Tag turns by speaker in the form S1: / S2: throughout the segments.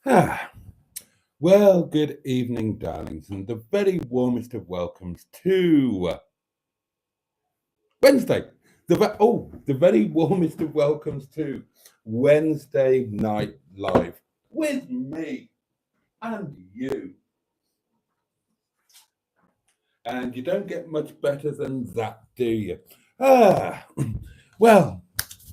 S1: Ah, well, good evening, darlings, and the very warmest of welcomes to Wednesday. The very warmest of welcomes to Wednesday Night Live with me and you. And you don't get much better than that, do you? Ah, well,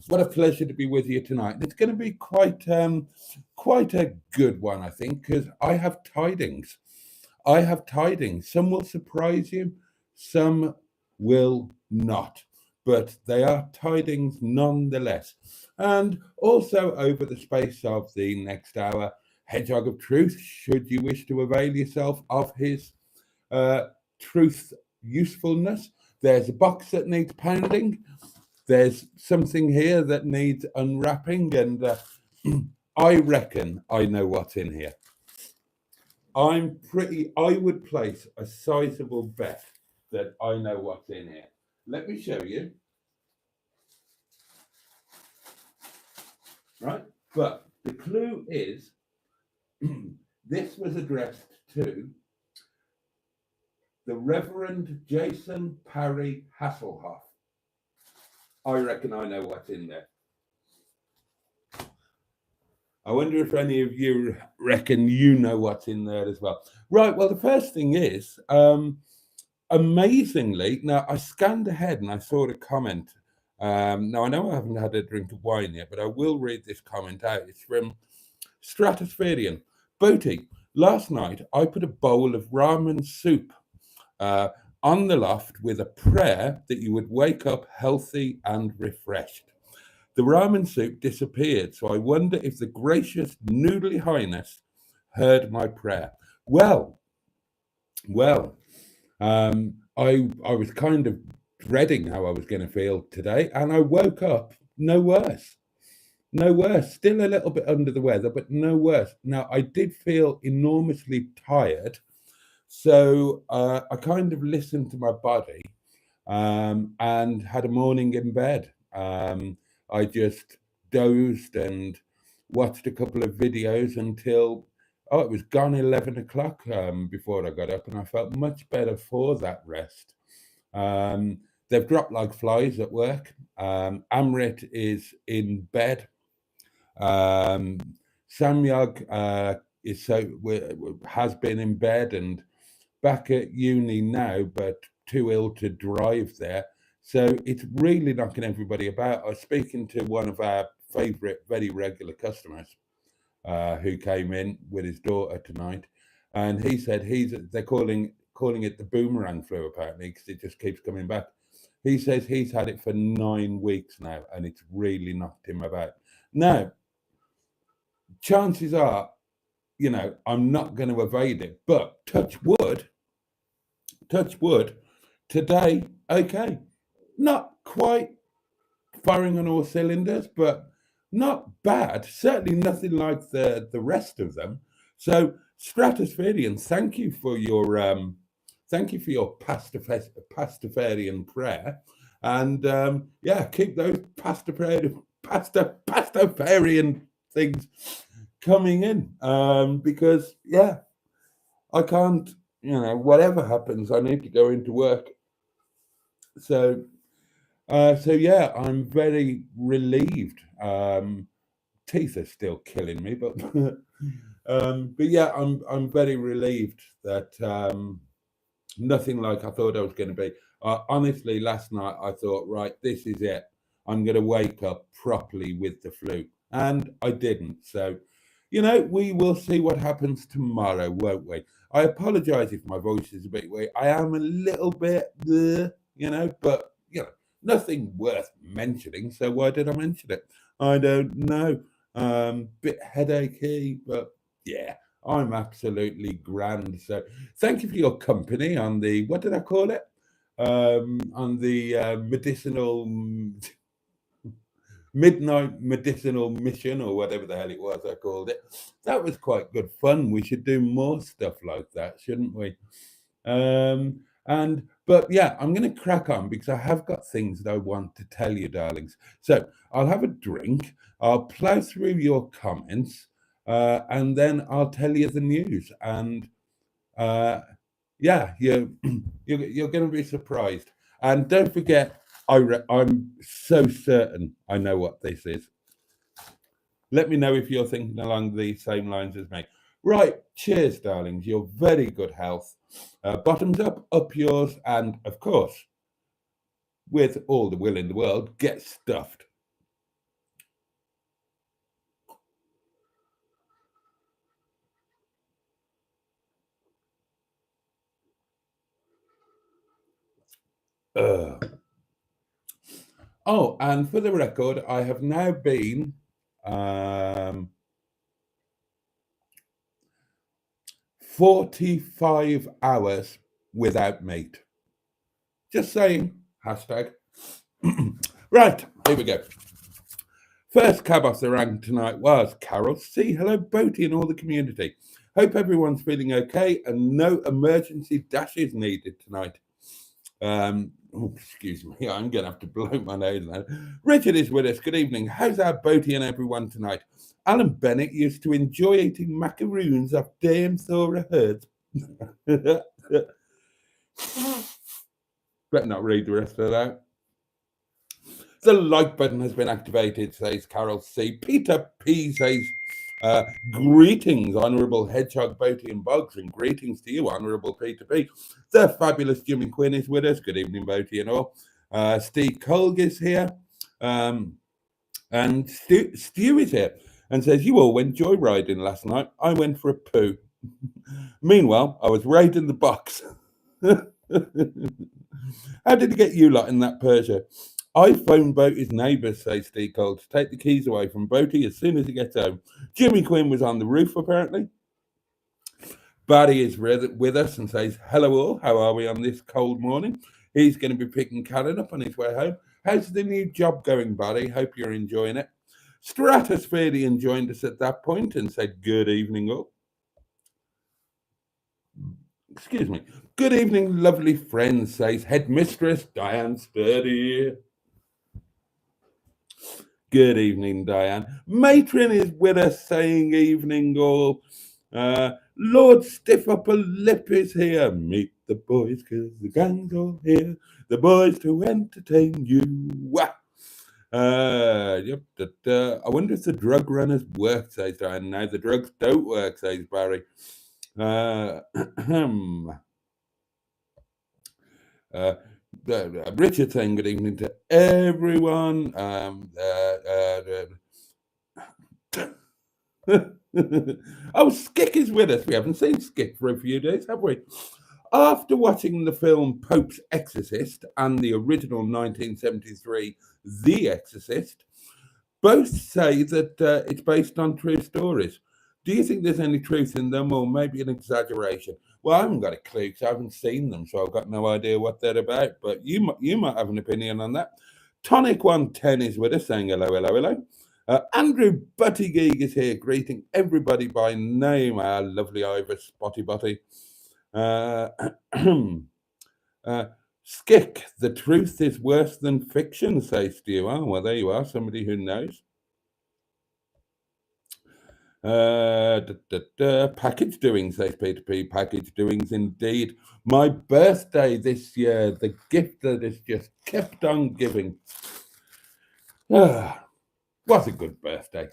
S1: what a pleasure to be with you tonight. It's going to be quite a good one, I think, because I have tidings. I have tidings. Some will surprise you, some will not, but they are tidings nonetheless. And also, over the space of the next hour, Hedgehog of Truth, should you wish to avail yourself of his uh, truth usefulness, there's a box that needs pounding, there's something here that needs unwrapping, and I reckon I know what's in here. I would place a sizable bet that I know what's in here. Let me show you, right? But the clue is this was addressed to the Reverend Jason Parry Hasselhoff. I reckon I know what's in there. I wonder if any of you reckon you know what's in there as well. Right, well, the first thing is, amazingly, now I scanned ahead and I saw the comment. Now, I know I haven't had a drink of wine yet, but I will read this comment out. It's from Stratospherian. Boaty, last night I put a bowl of ramen soup uh, on the loft with a prayer that you would wake up healthy and refreshed. The ramen soup disappeared, so I wonder if the gracious noodly highness heard my prayer. Well, well, I was kind of dreading how I was going to feel today, and I woke up no worse. No worse. Still a little bit under the weather, but no worse. Now, I did feel enormously tired, so I kind of listened to my body and had a morning in bed. I just dozed and watched a couple of videos until it was gone 11 o'clock before I got up, and I felt much better for that rest. They've dropped like flies at work. Amrit is in bed. Um, Samyog has been in bed and back at uni now, but too ill to drive there. So it's really knocking everybody about. I was speaking to one of our favourite, very regular customers who came in with his daughter tonight, and he said they're calling it the boomerang flu apparently because it just keeps coming back. He says he's had it for 9 weeks now, and it's really knocked him about. Now, chances are, I'm not going to evade it, but touch wood, today, okay, not quite firing on all cylinders, but not bad. Certainly nothing like the rest of them. So, Stratospherian, thank you for your pastafarian prayer, and yeah, keep those pastafarian things coming in, because yeah, I can't. Whatever happens, I need to go into work. So, so yeah, I'm very relieved. Teeth are still killing me, but yeah, I'm very relieved that nothing like I thought I was going to be. Honestly, last night I thought, right, this is it. I'm going to wake up properly with the flu, and I didn't. So, we will see what happens tomorrow, won't we? I apologise if my voice is a bit weak. I am a little bit, but nothing worth mentioning. So why did I mention it? I don't know. Bit headachy, but yeah, I'm absolutely grand. So thank you for your company on the, what did I call it? On the medicinal midnight medicinal mission, or whatever the hell it was I called it. That was quite good fun. We should do more stuff like that, shouldn't we? But yeah, I'm going to crack on because I have got things that I want to tell you, darlings. So I'll have a drink. I'll plow through your comments. and then I'll tell you the news. And uh, yeah, you're going to be surprised. And don't forget, I'm so certain I know what this is. Let me know if you're thinking along the same lines as me. Right, cheers, darlings. You're very good health. Bottoms up yours, and of course, with all the will in the world, get stuffed. Oh, and for the record, I have now been 45 hours without meat. Just saying. Hashtag. Right, here we go. First cab off the rank tonight was Carol C. Hello, Boaty and all the community. Hope everyone's feeling okay and no emergency dashes needed tonight. Excuse me, I'm going to have to blow my nose now. Richard is with us. Good evening. How's our Boaty and everyone tonight? Alan Bennett used to enjoy eating macaroons off Dame Thora Heard. Better not read the rest of that. The like button has been activated, says Carol C. Peter P says, greetings, Honourable Hedgehog, Boaty and Boggs, and greetings to you, Honourable Peter P. The fabulous Jimmy Quinn is with us. Good evening, Boaty and all. Steve Colg is here. And Stu is here and says, you all went joyriding last night. I went for a poo. Meanwhile, I was right in the box. How did he get you lot in that Persia? I phoned Boaty's neighbours, says Steve Cole, to take the keys away from Boaty as soon as he gets home. Jimmy Quinn was on the roof, apparently. Barry is with us and says, hello all, how are we on this cold morning? He's going to be picking Karen up on his way home. How's the new job going, Barry? Hope you're enjoying it. Stratosphere joined us at that point and said, good evening all. Excuse me. Good evening, lovely friends, says Headmistress Diane Sturdy. Good evening, Diane. Matron is with us saying evening all. Lord Stiff Upper Lip is here. Meet the boys, 'cause the gang's all here. The boys to entertain you. I wonder if the drug runners work, says Diane. No, the drugs don't work, says Barry. Richard saying good evening to everyone. Oh, Skick is with us. We haven't seen Skick for a few days, have we? After watching the film Pope's Exorcist and the original 1973 The Exorcist, both say that it's based on true stories. Do you think there's any truth in them, or maybe an exaggeration? Well, I haven't got a clue because I haven't seen them, so I've got no idea what they're about. But you might have an opinion on that. Tonic 110 is with us, saying hello, hello, hello. Andrew Buttigieg is here, greeting everybody by name. Our lovely Ivor Spotty Botty. Skick, the truth is worse than fiction, says Stu. Oh, well, there you are, somebody who knows. Package doings, says Peter P. Package doings indeed. My birthday this year, the gift that has just kept on giving. What a good birthday.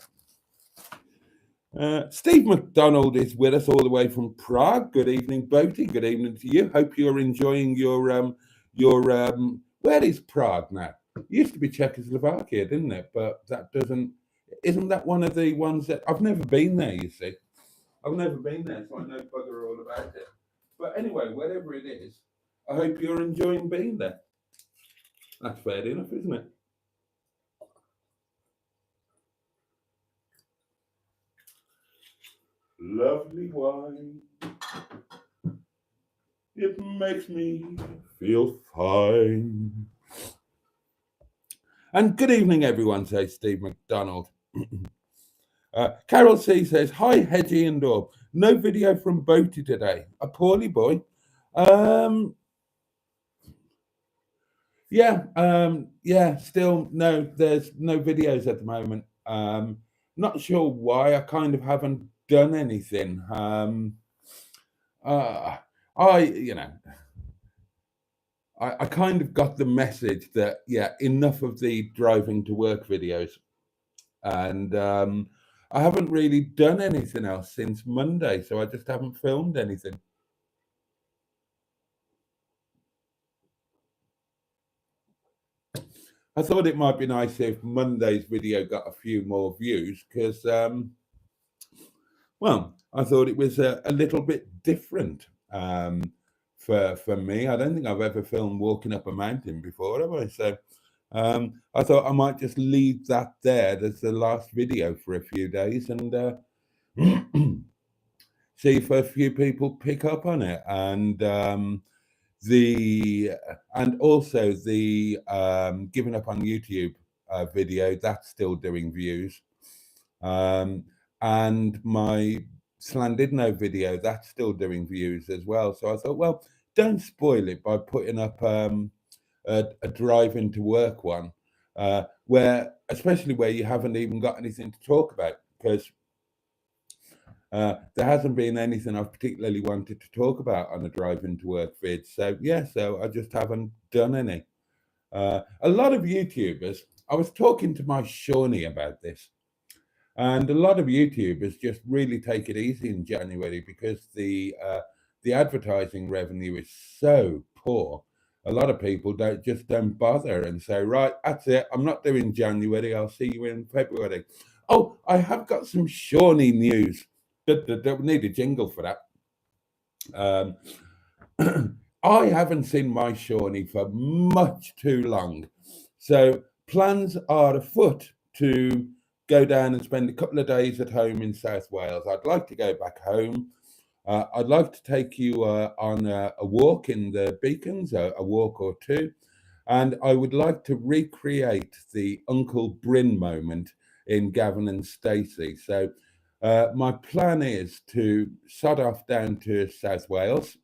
S1: Steve McDonald is with us all the way from Prague. Good evening, Boaty. Good evening to you. Hope you're enjoying your where is Prague now? It used to be Czechoslovakia, didn't it? But that isn't that one of the ones that I've never been there, you see. I've never been there, so I know bugger all about it. But anyway, wherever it is, I hope you're enjoying being there. That's fair enough, isn't it? Lovely wine. It makes me feel fine. And good evening, everyone, says Steve McDonald. Carol C says, hi, Hedgie and all. No video from Boaty today. A poorly boy. Still no, there's no videos at the moment. Not sure why. I kind of haven't done anything. Uh, I, you know, I kind of got the message that, yeah, enough of the driving to work videos. And I haven't really done anything else since Monday, so I just haven't filmed anything. I thought it might be nice if Monday's video got a few more views because, well, I thought it was a little bit different for me. I don't think I've ever filmed walking up a mountain before, have I? So I thought I might just leave that there as the last video for a few days and see if a few people pick up on it. And the and also the giving up on YouTube video that's still doing views, and my Slandidno video that's still doing views as well. So I thought, well, don't spoil it by putting up a drive into work one, where especially where you haven't even got anything to talk about because there hasn't been anything I've particularly wanted to talk about on a drive into work vid. So yeah, so I just haven't done any. A lot of YouTubers, I was talking to my Shawnee about this, and a lot of YouTubers just really take it easy in January because the advertising revenue is so poor. A lot of people don't bother and say, right, that's it. I'm not doing January. I'll see you in February. Oh, I have got some Shawnee news. Don't need a jingle for that. I haven't seen my Shawnee for much too long. So plans are afoot to go down and spend a couple of days at home in South Wales. I'd like to go back home. I'd like to take you on a walk in the Beacons, a walk or two. And I would like to recreate the Uncle Bryn moment in Gavin and Stacey. So my plan is to sod off down to South Wales.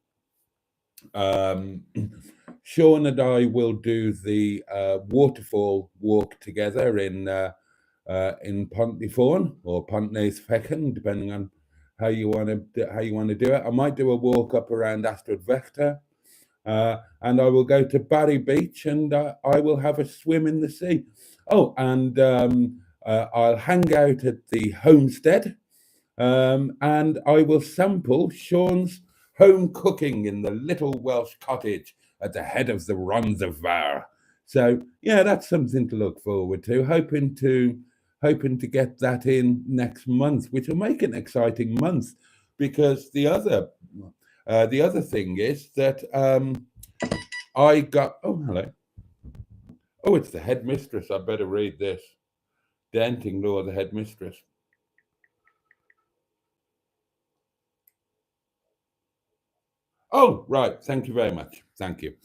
S1: Sean and I will do the waterfall walk together in Pontyfawn or Pontnes Fechan, depending on how you want to do it. I might do a walk up around Astrid Vector, and I will go to Barry Beach and I will have a swim in the sea. Oh, and I'll hang out at the homestead, and I will sample Sean's home cooking in the little Welsh cottage at the head of the Rhondda Fawr. So yeah, that's something to look forward to. Hoping to get that in next month, which will make it an exciting month, because the other thing is that I got hello. Oh, it's the headmistress. I better read this. Dancing Law, the headmistress. Oh, right. Thank you very much. Thank you.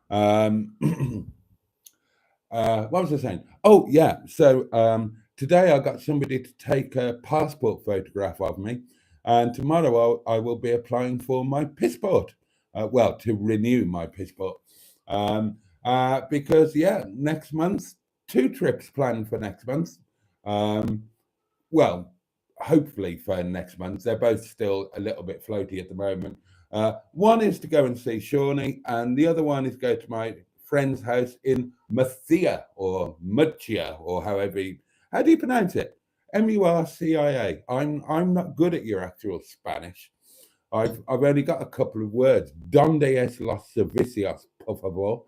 S1: What was I saying? Oh, yeah. So today I got somebody to take a passport photograph of me, and tomorrow I will be applying for my passport. Well, to renew my passport. Because, yeah, next month, 2 trips planned for next month. Well, hopefully for next month. They're both still a little bit floaty at the moment. One is to go and see Shawnee, and the other one is go to my friend's house in Murcia or Murcia, or how do you pronounce it? Murcia. I'm not good at your actual Spanish. I've only got a couple of words. Donde es los servicios, por favor?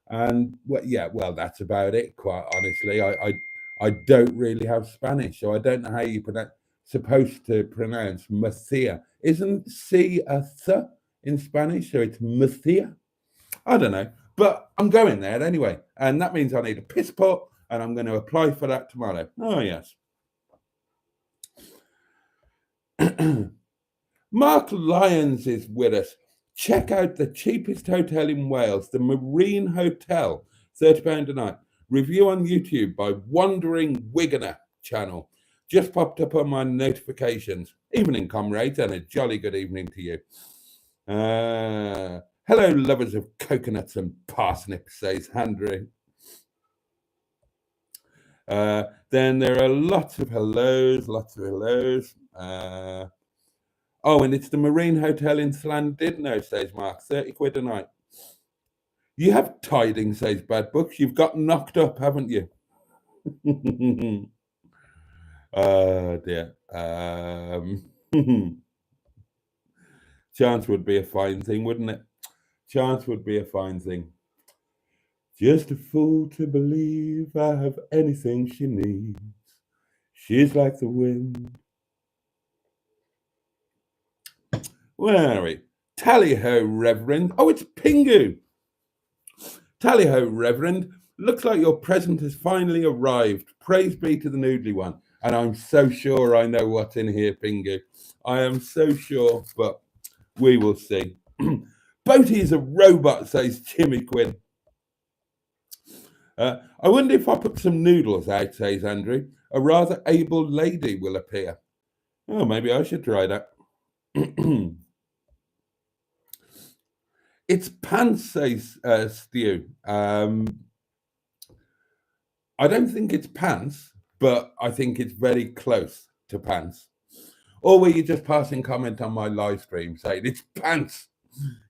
S1: And well, that's about it. Quite honestly, I don't really have Spanish, so I don't know how you supposed to pronounce Murcia. Isn't C a th in Spanish? So it's Murcia. I don't know, but I'm going there anyway, and that means I need a passport, and I'm going to apply for that tomorrow. Oh yes. Mark Lyons is with us. Check out the cheapest hotel in Wales, the Marine Hotel, £30 a night. Review on YouTube by Wandering Wiganer channel. Just popped up on my notifications. Evening, comrades, and a jolly good evening to you. Hello, lovers of coconuts and parsnips, says Andrew. Then there are lots of hellos. Oh, and it's the Marine Hotel in Llandudno, says Mark. 30 quid a night. You have tidings, says Bad Books. You've got knocked up, haven't you? Oh, dear. Chance would be a fine thing, wouldn't it? Chance would be a fine thing. Just a fool to believe I have anything she needs. She's like the wind. Where are we? Tally-ho, Reverend. Oh, it's Pingu. Tally-ho, Reverend. Looks like your present has finally arrived. Praise be to the noodly one. And I'm so sure I know what's in here, Pingu. I am so sure, but we will see. Boaty is a robot, says Jimmy Quinn. I wonder if I put some noodles out, says Andrew. A rather able lady will appear. Oh, maybe I should try that. It's pants, says Stu. I don't think it's pants, but I think it's very close to pants. Or were you just passing comment on my live stream saying it's pants?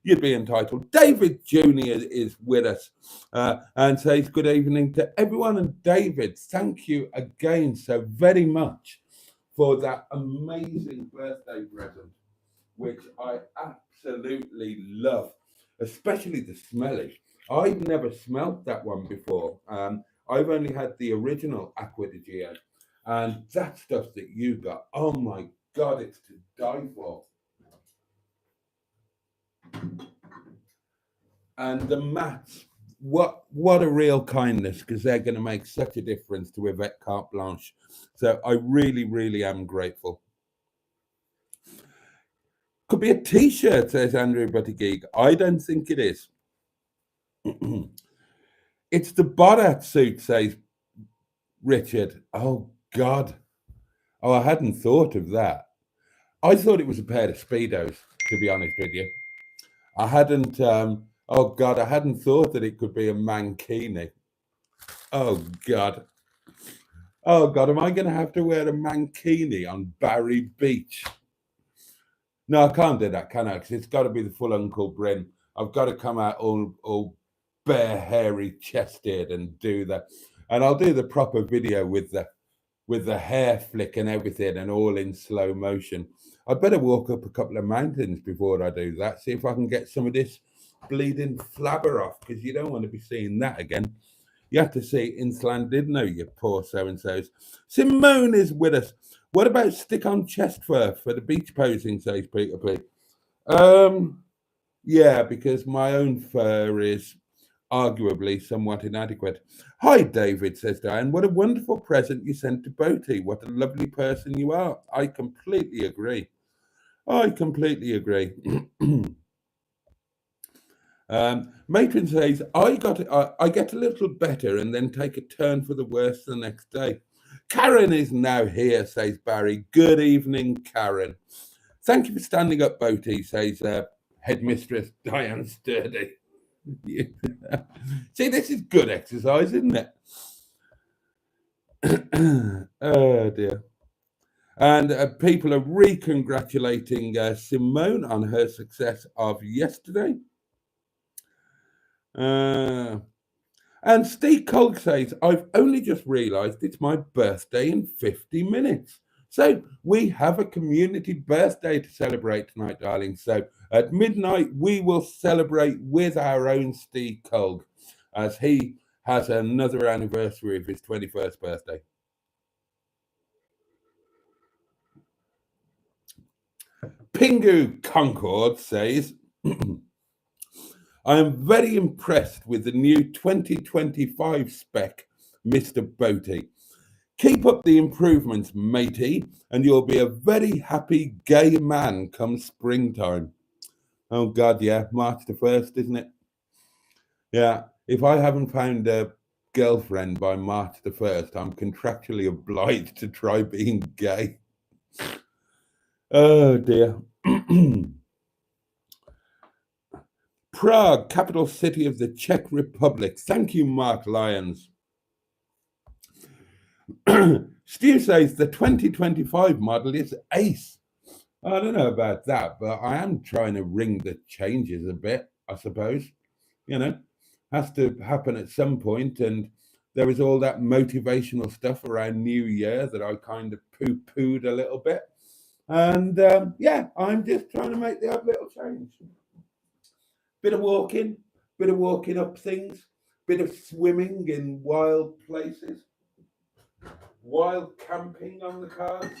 S1: You'd be entitled. David Jr. is with us and says good evening to everyone. And David, thank you again so very much for that amazing birthday present, which I absolutely love, especially the smelling. I've never smelt that one before. I've only had the original Acqua di Gio, and that stuff that you got, oh my God, it's to die for. And the mats, what a real kindness, because they're going to make such a difference to Yvette Carte Blanche. So I really, really am grateful. Could be a t-shirt, says Andrew Buttigieg. I don't think it is. It's the Borat suit, says Richard. Oh, God. Oh, I hadn't thought of that. I thought it was a pair of Speedos, to be honest with you. I hadn't, oh, God, I hadn't thought that it could be a mankini. Oh, God. Oh, God, am I going to have to wear a mankini on Barry Beach? No, I can't do that, can I? Because it's got to be the full Uncle Bryn. I've got to come out all bare, hairy chested and do that. And I'll do the proper video with the hair flick and everything and all in slow motion. I better walk up a couple of mountains before I do that, see if I can get some of this bleeding flabber off, because you don't want to be seeing that again. You have to see in Llandudno, you poor so-and-sos. Simone is with us. What about stick-on chest fur for the beach posing, says Peter P. Yeah, because my own fur is arguably somewhat inadequate. Hi, David, says Diane. What a wonderful present you sent to Boaty. What a lovely person you are. I completely agree. I completely agree. Matron says, I get a little better and then take a turn for the worse the next day. Karen is now here, says Barry. Good evening, Karen. Thank you for standing up, Boaty, says Headmistress Diane Sturdy. See, this is good exercise, isn't it? Oh, dear. And people are re-congratulating Simone on her success of yesterday. And Steve Colk says, I've only just realised it's my birthday in 50 minutes. So we have a community birthday to celebrate tonight, darling. So at midnight, we will celebrate with our own Steve Colk as he has another anniversary of his 21st birthday. Pingu Concord says, I am very impressed with the new 2025 spec, Mr. Boaty. Keep up the improvements, matey, and you'll be a very happy gay man come springtime. Oh, God, yeah, March the 1st, isn't it? Yeah, if I haven't found a girlfriend by March the 1st, I'm contractually obliged to try being gay. Oh, dear. Prague, capital city of the Czech Republic. Thank you, Mark Lyons. Stu says the 2025 model is ace. I don't know about that, but I am trying to ring the changes a bit, I suppose. You know, has to happen at some point, and there was all that motivational stuff around New Year that I kind of poo-pooed a little bit. And yeah, I'm just trying to make the odd little change. Bit of walking up things, bit of swimming in wild places, wild camping on the cards.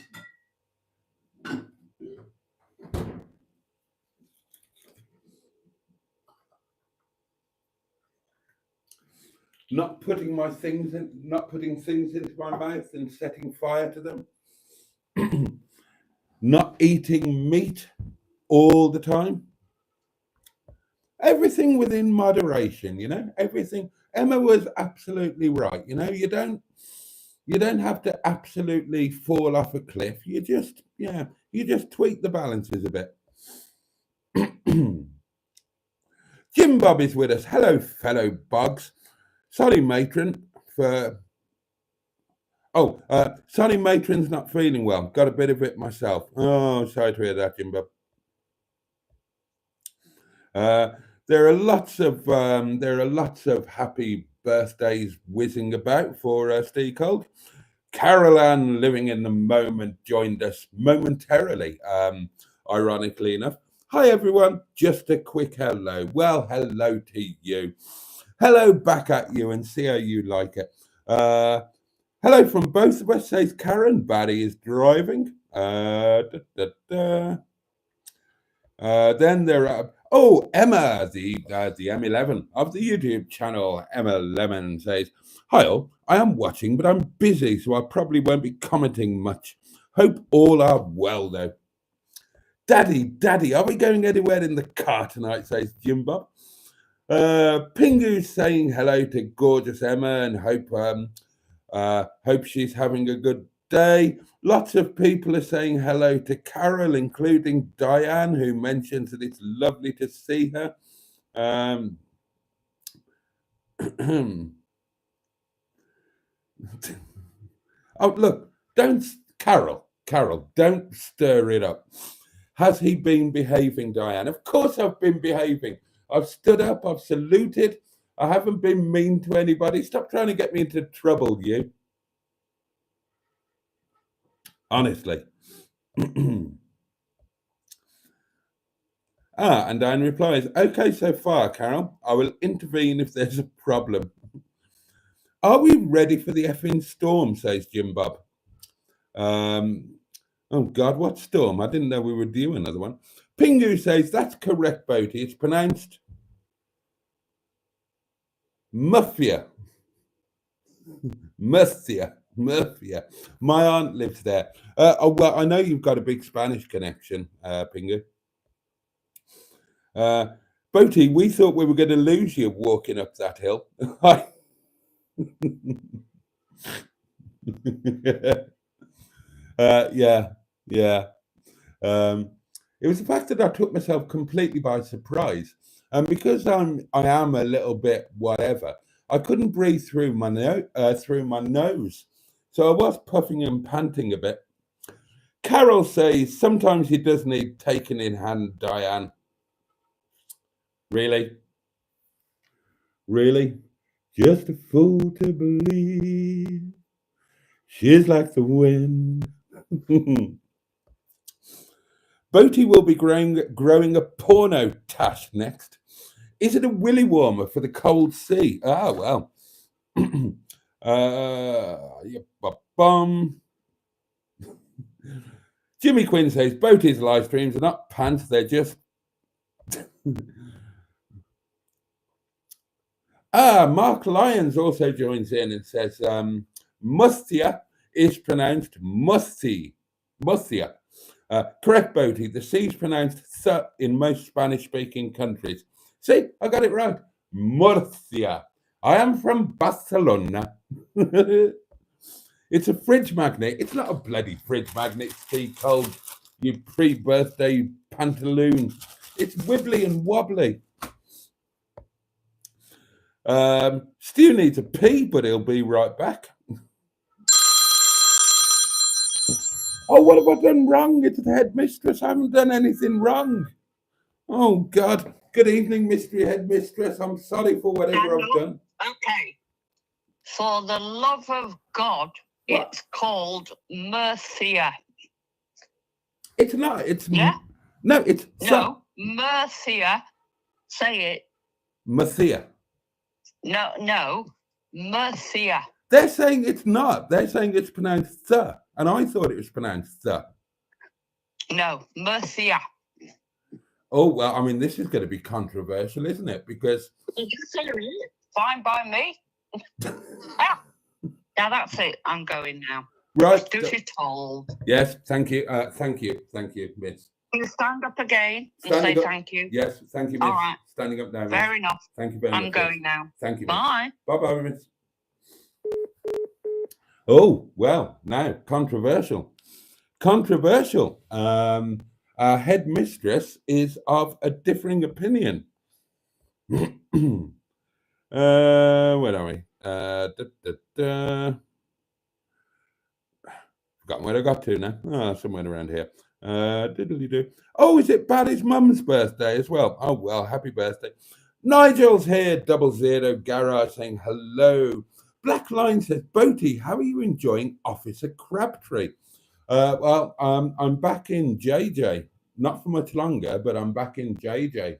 S1: Not putting things into my mouth and setting fire to them. Not eating meat all the time. Everything within moderation, everything. Emma was absolutely right. You don't have to absolutely fall off a cliff. You just tweak the balances a bit. Jim Bob is with us. Hello, fellow bugs. Sorry, matron, for. Sorry, matron's not feeling well. Got a bit of it myself. Oh, sorry to hear that, Jim Bob. There are lots of happy birthdays whizzing about for Steve Cold. Carol Ann, living in the moment, joined us momentarily, ironically enough. Hi, everyone. Just a quick hello. Well, hello to you. Hello back at you, and see how you like it. Hello from both of us, says Karen. Barry is driving. Then there are... Oh, Emma, the M11 of the YouTube channel, Emma Lemon, says, hi all, I am watching, but I'm busy, so I probably won't be commenting much. Hope all are well, though. Daddy, are we going anywhere in the car tonight, says Jimbo. Pingu's saying hello to gorgeous Emma and hope she's having a good day. Lots of people are saying hello to Carol, including Diane, who mentions that it's lovely to see her. Oh, look, Carol, don't stir it up. Has he been behaving, Diane? Of course I've been behaving. I've stood up, I've saluted. I haven't been mean to anybody. Stop trying to get me into trouble, you. Honestly. And Diane replies, okay so far, Carol. I will intervene if there's a problem. Are we ready for the effing storm, says Jim Bob. Oh, God, what storm? I didn't know we were due another one. Pingu says, that's correct, Boaty. It's pronounced Muffia. Murcia. My aunt lives there. Well, I know you've got a big Spanish connection, Pingu. Boaty, we thought we were going to lose you walking up that hill. Yeah. It was the fact that I took myself completely by surprise, and because I am a little bit whatever, I couldn't breathe through my nose, so I was puffing and panting a bit. Carol says sometimes he does need taking in hand, Diane. Really? Just a fool to believe she's like the wind. Boaty will be growing a porno tash next. Is it a willy warmer for the cold sea? Ah, well. Jimmy Quinn says Boaty's live streams are not pants, they're just... Mark Lyons also joins in and says Mustia is pronounced musty. Mustia. Correct, Boaty. The C is pronounced th in most Spanish-speaking countries. See, I got it right. Murcia. I am from Barcelona. It's a fridge magnet. It's not a bloody fridge magnet, Steve Cold, you pre-birthday pantaloon. It's wibbly and wobbly. Stu needs a pee, but he'll be right back. Oh, what have I done wrong? It's the headmistress. I haven't done anything wrong. Oh, God. Good evening, mystery headmistress. I'm sorry for whatever I've done.
S2: Okay. For the love of God,
S1: What?
S2: it's called Mercia.
S1: It's not. It's
S2: Yeah?
S1: No, it's
S2: No, Mercia. Say it.
S1: Mathia.
S2: No, Mercia.
S1: They're saying it's not. They're saying it's pronounced the, and I thought it was pronounced the.
S2: No, Mercia.
S1: Oh well, I mean, this is going to be controversial, isn't it? Because
S2: fine by me. Ah, now that's it. I'm going now.
S1: Right.
S2: Do as you're told.
S1: Yes. Thank you. Thank you, Miss.
S2: You stand up again and say thank you.
S1: Yes. Thank you, Miss.
S2: All right.
S1: Standing up now. Miss.
S2: Fair enough.
S1: Thank you very much.
S2: I'm going now.
S1: Thank you.
S2: Bye.
S1: Bye, bye, Miss. Oh well, now controversial. Our headmistress is of a differing opinion. Where are we? Forgotten where I got to now. Oh, somewhere around here. Oh, is it Barry's mum's birthday as well? Oh, well, happy birthday. Nigel's here, 00 Garage saying hello. Black Line says, Boaty, how are you enjoying Officer Crabtree? Well, I'm back in JJ. Not for much longer, but I'm back in JJ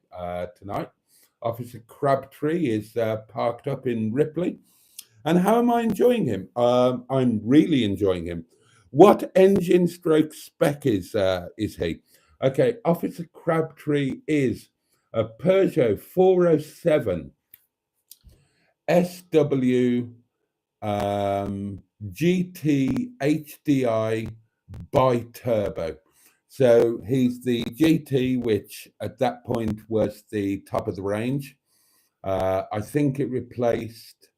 S1: tonight. Officer Crabtree is parked up in Ripley. And how am I enjoying him? I'm really enjoying him. What engine stroke spec is he? Okay, Officer Crabtree is a Peugeot 407 SW GT HDI bi-turbo. So he's the GT, which at that point was the top of the range. I think it replaced,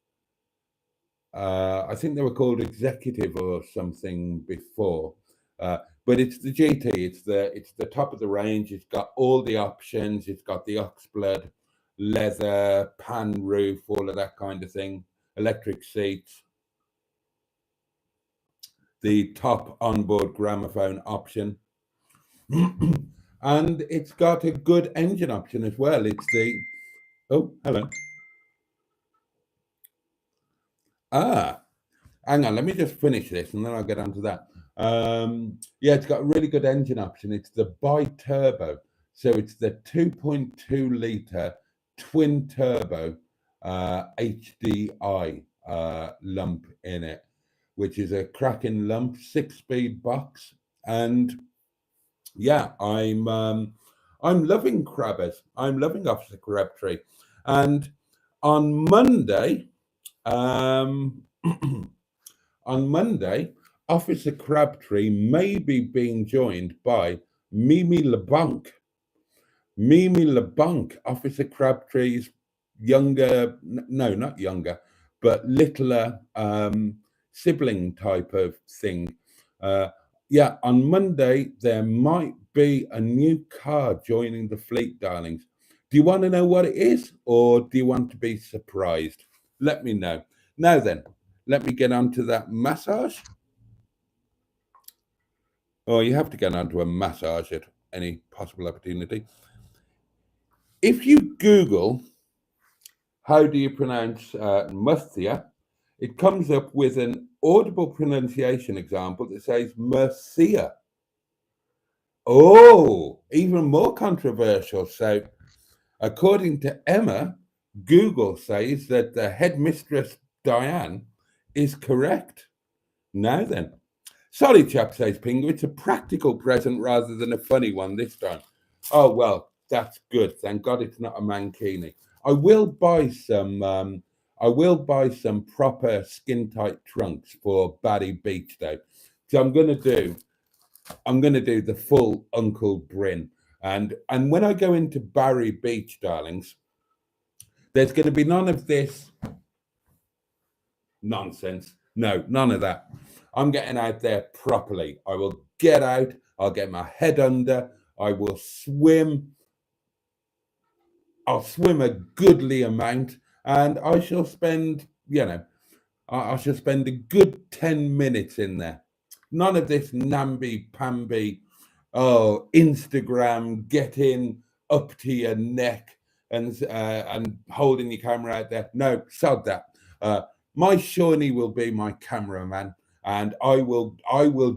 S1: I think they were called Executive or something before. But it's the GT. It's the top of the range. It's got all the options. It's got the oxblood, leather, pan roof, all of that kind of thing. Electric seats. The top onboard gramophone option. And it's got a good engine option as well. It's the, oh, hello. Hang on, let me just finish this and then I'll get onto that. Yeah, it's got a really good engine option. It's the bi-turbo. So it's the 2.2 litre twin turbo HDI lump in it, which is a cracking lump, 6-speed box. And yeah, I'm loving Crabbers. I'm loving Officer Crabtree. And on Monday, on Monday, Officer Crabtree may be being joined by Mimi LeBlanc. Mimi LeBlanc, Officer Crabtree's younger, no, not younger, but littler sibling type of thing. Yeah, on Monday, there might be a new car joining the fleet, darlings. Do you want to know what it is, or do you want to be surprised? Let me know. Now then, let me get on to that massage. Oh, you have to get onto a massage at any possible opportunity. If you Google, how do you pronounce Murcia, it comes up with an audible pronunciation example that says Mercia. Oh, even more controversial. So, according to Emma, Google says that the headmistress Diane is correct. Now then. Sorry, chap, says Pingu. It's a practical present rather than a funny one this time. Oh, well, that's good. Thank God it's not a mankini. I will buy some proper skin tight trunks for Barry Beach Day. So I'm gonna do the full Uncle Bryn. And when I go into Barry Beach, darlings, there's gonna be none of this nonsense. No, none of that. I'm getting out there properly. I will get out. I'll get my head under. I will swim. I'll swim a goodly amount, and I shall spend, I shall spend a good 10 minutes in there. None of this namby-pamby, oh, Instagram getting up to your neck and holding your camera out there. No, sod that. My Shawnee will be my cameraman, and I will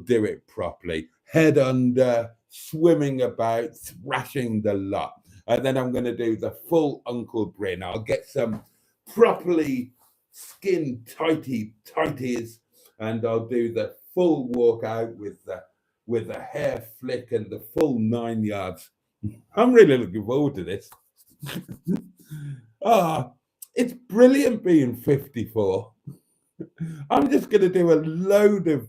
S1: do it properly. Head under, swimming about, thrashing the lot. And then I'm going to do the full Uncle Bryn. I'll get some properly skin tighties, and I'll do the full walk out with the hair flick and the full 9 yards. I'm really looking forward to this. Ah, it's brilliant being 54. I'm just going to do a load of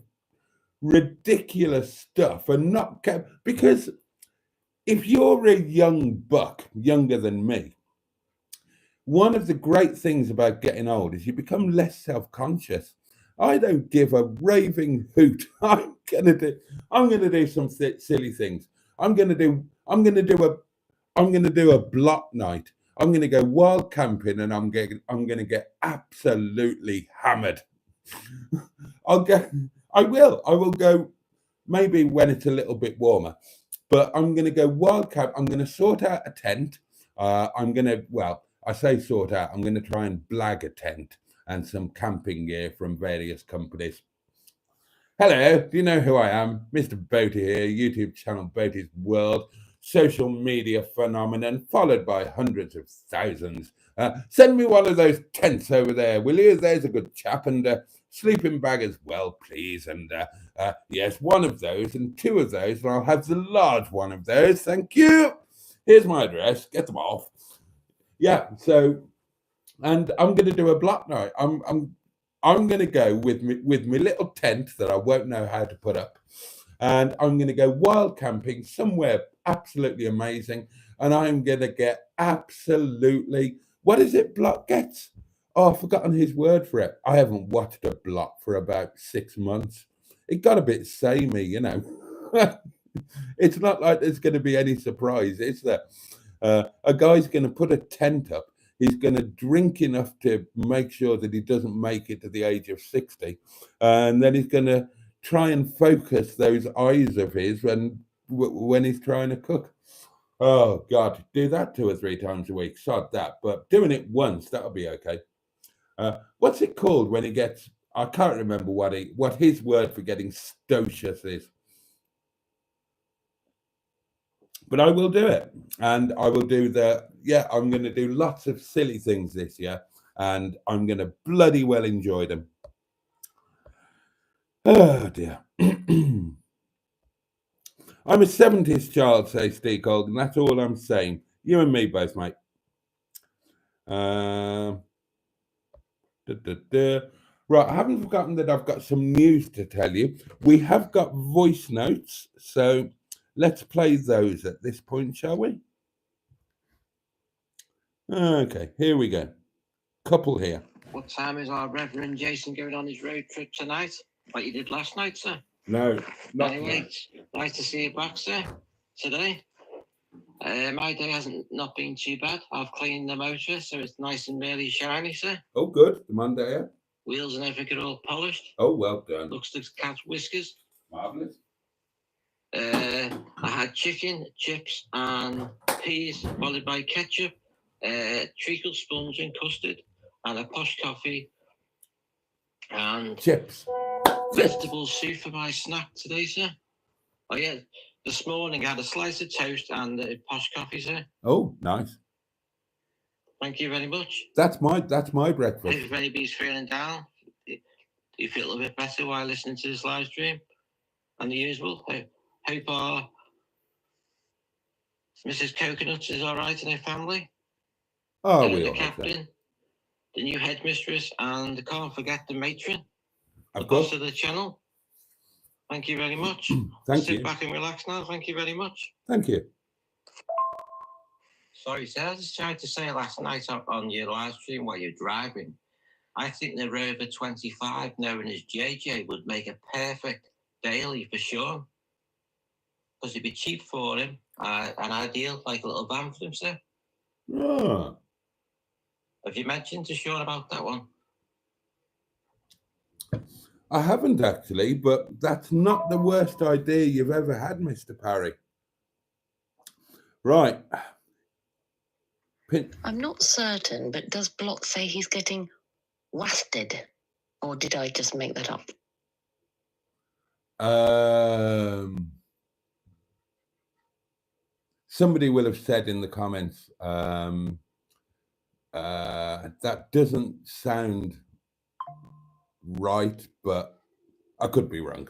S1: ridiculous stuff and not because if you're a young buck, younger than me, one of the great things about getting old is you become less self-conscious. I don't give a raving hoot. I'm gonna do some silly things. I'm gonna do a block night. I'm gonna go wild camping and I'm gonna get absolutely hammered. I will go maybe when it's a little bit warmer, but I'm gonna go wild camp. I'm gonna sort out a tent. I say sort out, I'm going to try and blag a tent and some camping gear from various companies. Hello, do you know who I am? Mr. Boaty here, YouTube channel Boaty's World, social media phenomenon, followed by hundreds of thousands. Send me one of those tents over there, will you? There's a good chap, and sleeping bag as well, please. And yes, one of those and two of those, and I'll have the large one of those. Thank you. Here's my address. Get them off. Yeah, so, and I'm going to do a block night. I'm going to go with my little tent that I won't know how to put up, and I'm going to go wild camping somewhere absolutely amazing, and I'm going to get absolutely, what is it Block gets? Oh, I've forgotten his word for it. I haven't watched a Block for about 6 months. It got a bit samey, you know. It's not like there's going to be any surprise, is there? A guy's going to put a tent up. He's going to drink enough to make sure that he doesn't make it to the age of 60. And then he's going to try and focus those eyes of his when he's trying to cook. Oh, God, do that 2 or 3 times a week. Sod that. But doing it once, that'll be okay. What's it called when he gets, I can't remember what his word for getting stocious is. But I will do it, and I will do I'm going to do lots of silly things this year, and I'm going to bloody well enjoy them. Oh dear. I'm a 70s child, says Steve Colgan. That's all I'm saying. You and me both, mate. Right, I haven't forgotten that I've got some news to tell you. We have got voice notes, so let's play those at this point, shall we? Okay, here we go. Couple here.
S3: What time is our Reverend Jason going on his road trip tonight? Like you did last night, sir?
S1: No, not
S3: anyway, nice to see you back, sir, today. My day hasn't not been too bad. I've cleaned the motor, so it's nice and really shiny, sir.
S1: Oh, good. The Monday, yeah?
S3: Wheels and everything are all polished.
S1: Oh, well done.
S3: Looks like cat's whiskers.
S1: Marvellous.
S3: I had chicken, chips, and peas, followed by ketchup, treacle sponge and custard, and a posh coffee, and
S1: chips.
S3: Vegetable soup for my snack today, sir. Oh yeah, this morning I had a slice of toast and a posh coffee, sir.
S1: Oh, nice.
S3: Thank you very much.
S1: That's my breakfast.
S3: If anybody's feeling down, you feel a little bit better while listening to this live stream, and the usual. Hope our Mrs. Coconuts is all right and her family.
S1: Oh,
S3: the captain, the new headmistress, and can't forget the matron, the boss of the channel. Thank you very much. Sit back and relax now. Thank you very much.
S1: Thank you.
S3: Sorry, sir. I just tried to say last night on your live stream while you're driving, I think the Rover 25, known as JJ, would make a perfect daily for Sean. Because it'd be cheap for him, and ideal, like a little van for him, sir.
S1: Oh.
S3: Have you mentioned to Sean about that one?
S1: I haven't actually, but that's not the worst idea you've ever had, Mr. Parry. Right.
S4: I'm not certain, but does Block say he's getting wafted? Or did I just make that up?
S1: Somebody will have said in the comments, that doesn't sound right, but I could be wrong.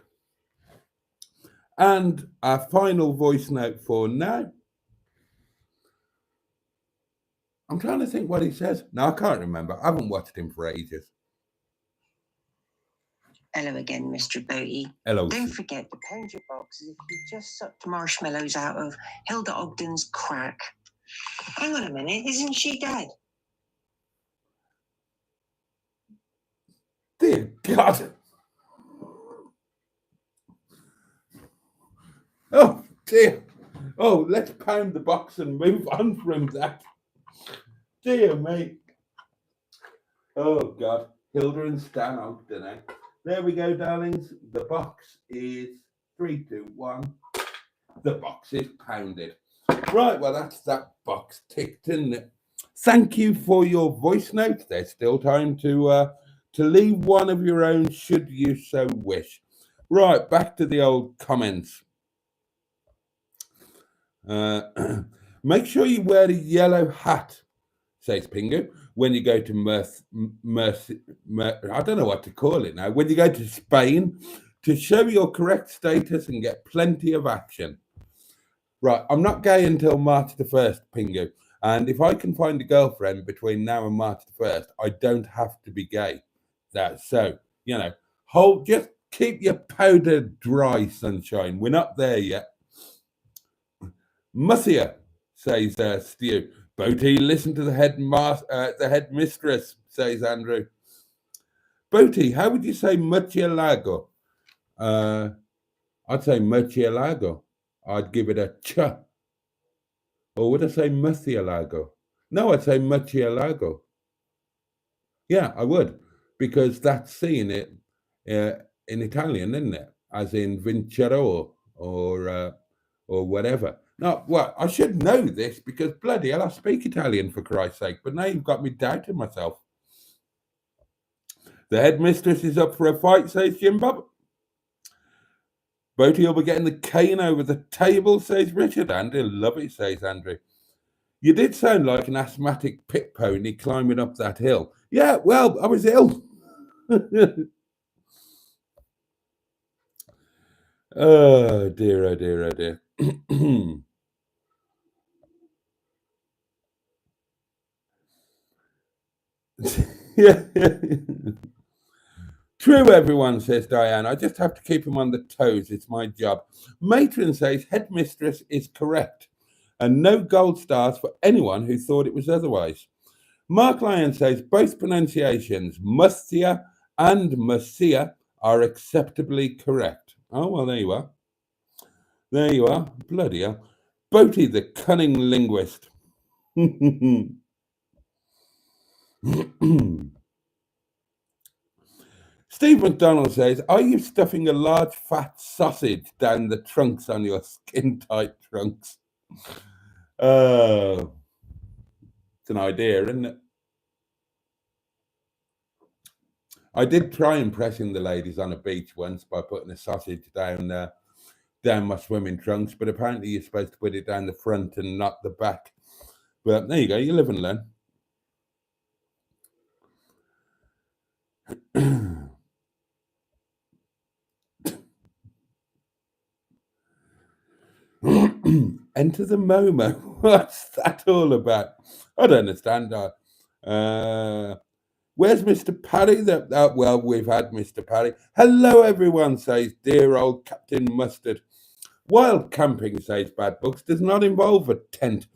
S1: And our final voice note for now. I'm trying to think what he says. No, I can't remember. I haven't watched him for ages.
S5: Hello again, Mr. Boaty.
S1: Hello.
S5: Don't forget to pound your box as if you just sucked marshmallows out of Hilda Ogden's crack. Hang on a minute, isn't she dead?
S1: Dear God. Oh, dear. Oh, let's pound the box and move on from that. Dear me. Oh, God. Hilda and Stan Ogden, eh? There we go, darlings. The box is 3, 2, 1. The box is pounded. Right, well, that's that box ticked, isn't it? Thank you for your voice notes. There's still time to leave one of your own, should you so wish. Right, back to the old comments. Make sure you wear a yellow hat, says Pingu, when you go to I don't know what to call it now. When you go to Spain, to show your correct status and get plenty of action. Right, I'm not gay until March the 1st, Pingu. And if I can find a girlfriend between now and March the 1st, I don't have to be gay. That's so, just keep your powder dry, sunshine. We're not there yet. Mussier, says Stu. Boaty, listen to the headmistress, says Andrew. Boaty, how would you say murcielago? I'd say murcielago. I'd give it a ch. Or would I say murcielago? No, I'd say murcielago. Yeah, I would, because that's seeing it in Italian, isn't it? As in vincero or whatever. No, well, I should know this because bloody hell, I speak Italian for Christ's sake. But now you've got me doubting myself. The headmistress is up for a fight, says Jim Bob. Boaty will be getting the cane over the table, says Richard. Andrew, love it, says Andrew. You did sound like an asthmatic pit pony climbing up that hill. Yeah, well, I was ill. Oh, dear, oh, dear, oh, dear. Yeah. True, everyone, says Diane. I just have to keep him on the toes. It's my job. Matron says headmistress is correct. And no gold stars for anyone who thought it was otherwise. Mark Lyon says both pronunciations, Mustia and Musia, are acceptably correct. Oh, well, there you are. There you are. Bloody hell. Boaty, the cunning linguist. Steve McDonald says, are you stuffing a large fat sausage down the trunks on your skin-tight trunks? It's an idea, isn't it? I did try impressing the ladies on a beach once by putting a sausage down my swimming trunks, but apparently you're supposed to put it down the front and not the back. But there you go, you live and learn. Enter the Momo. What's that all about? I don't understand. Where's Mr. Parry? Well, we've had Mr. Parry. Hello, everyone, says dear old Captain Mustard. Wild camping, says Bad Books, does not involve a tent.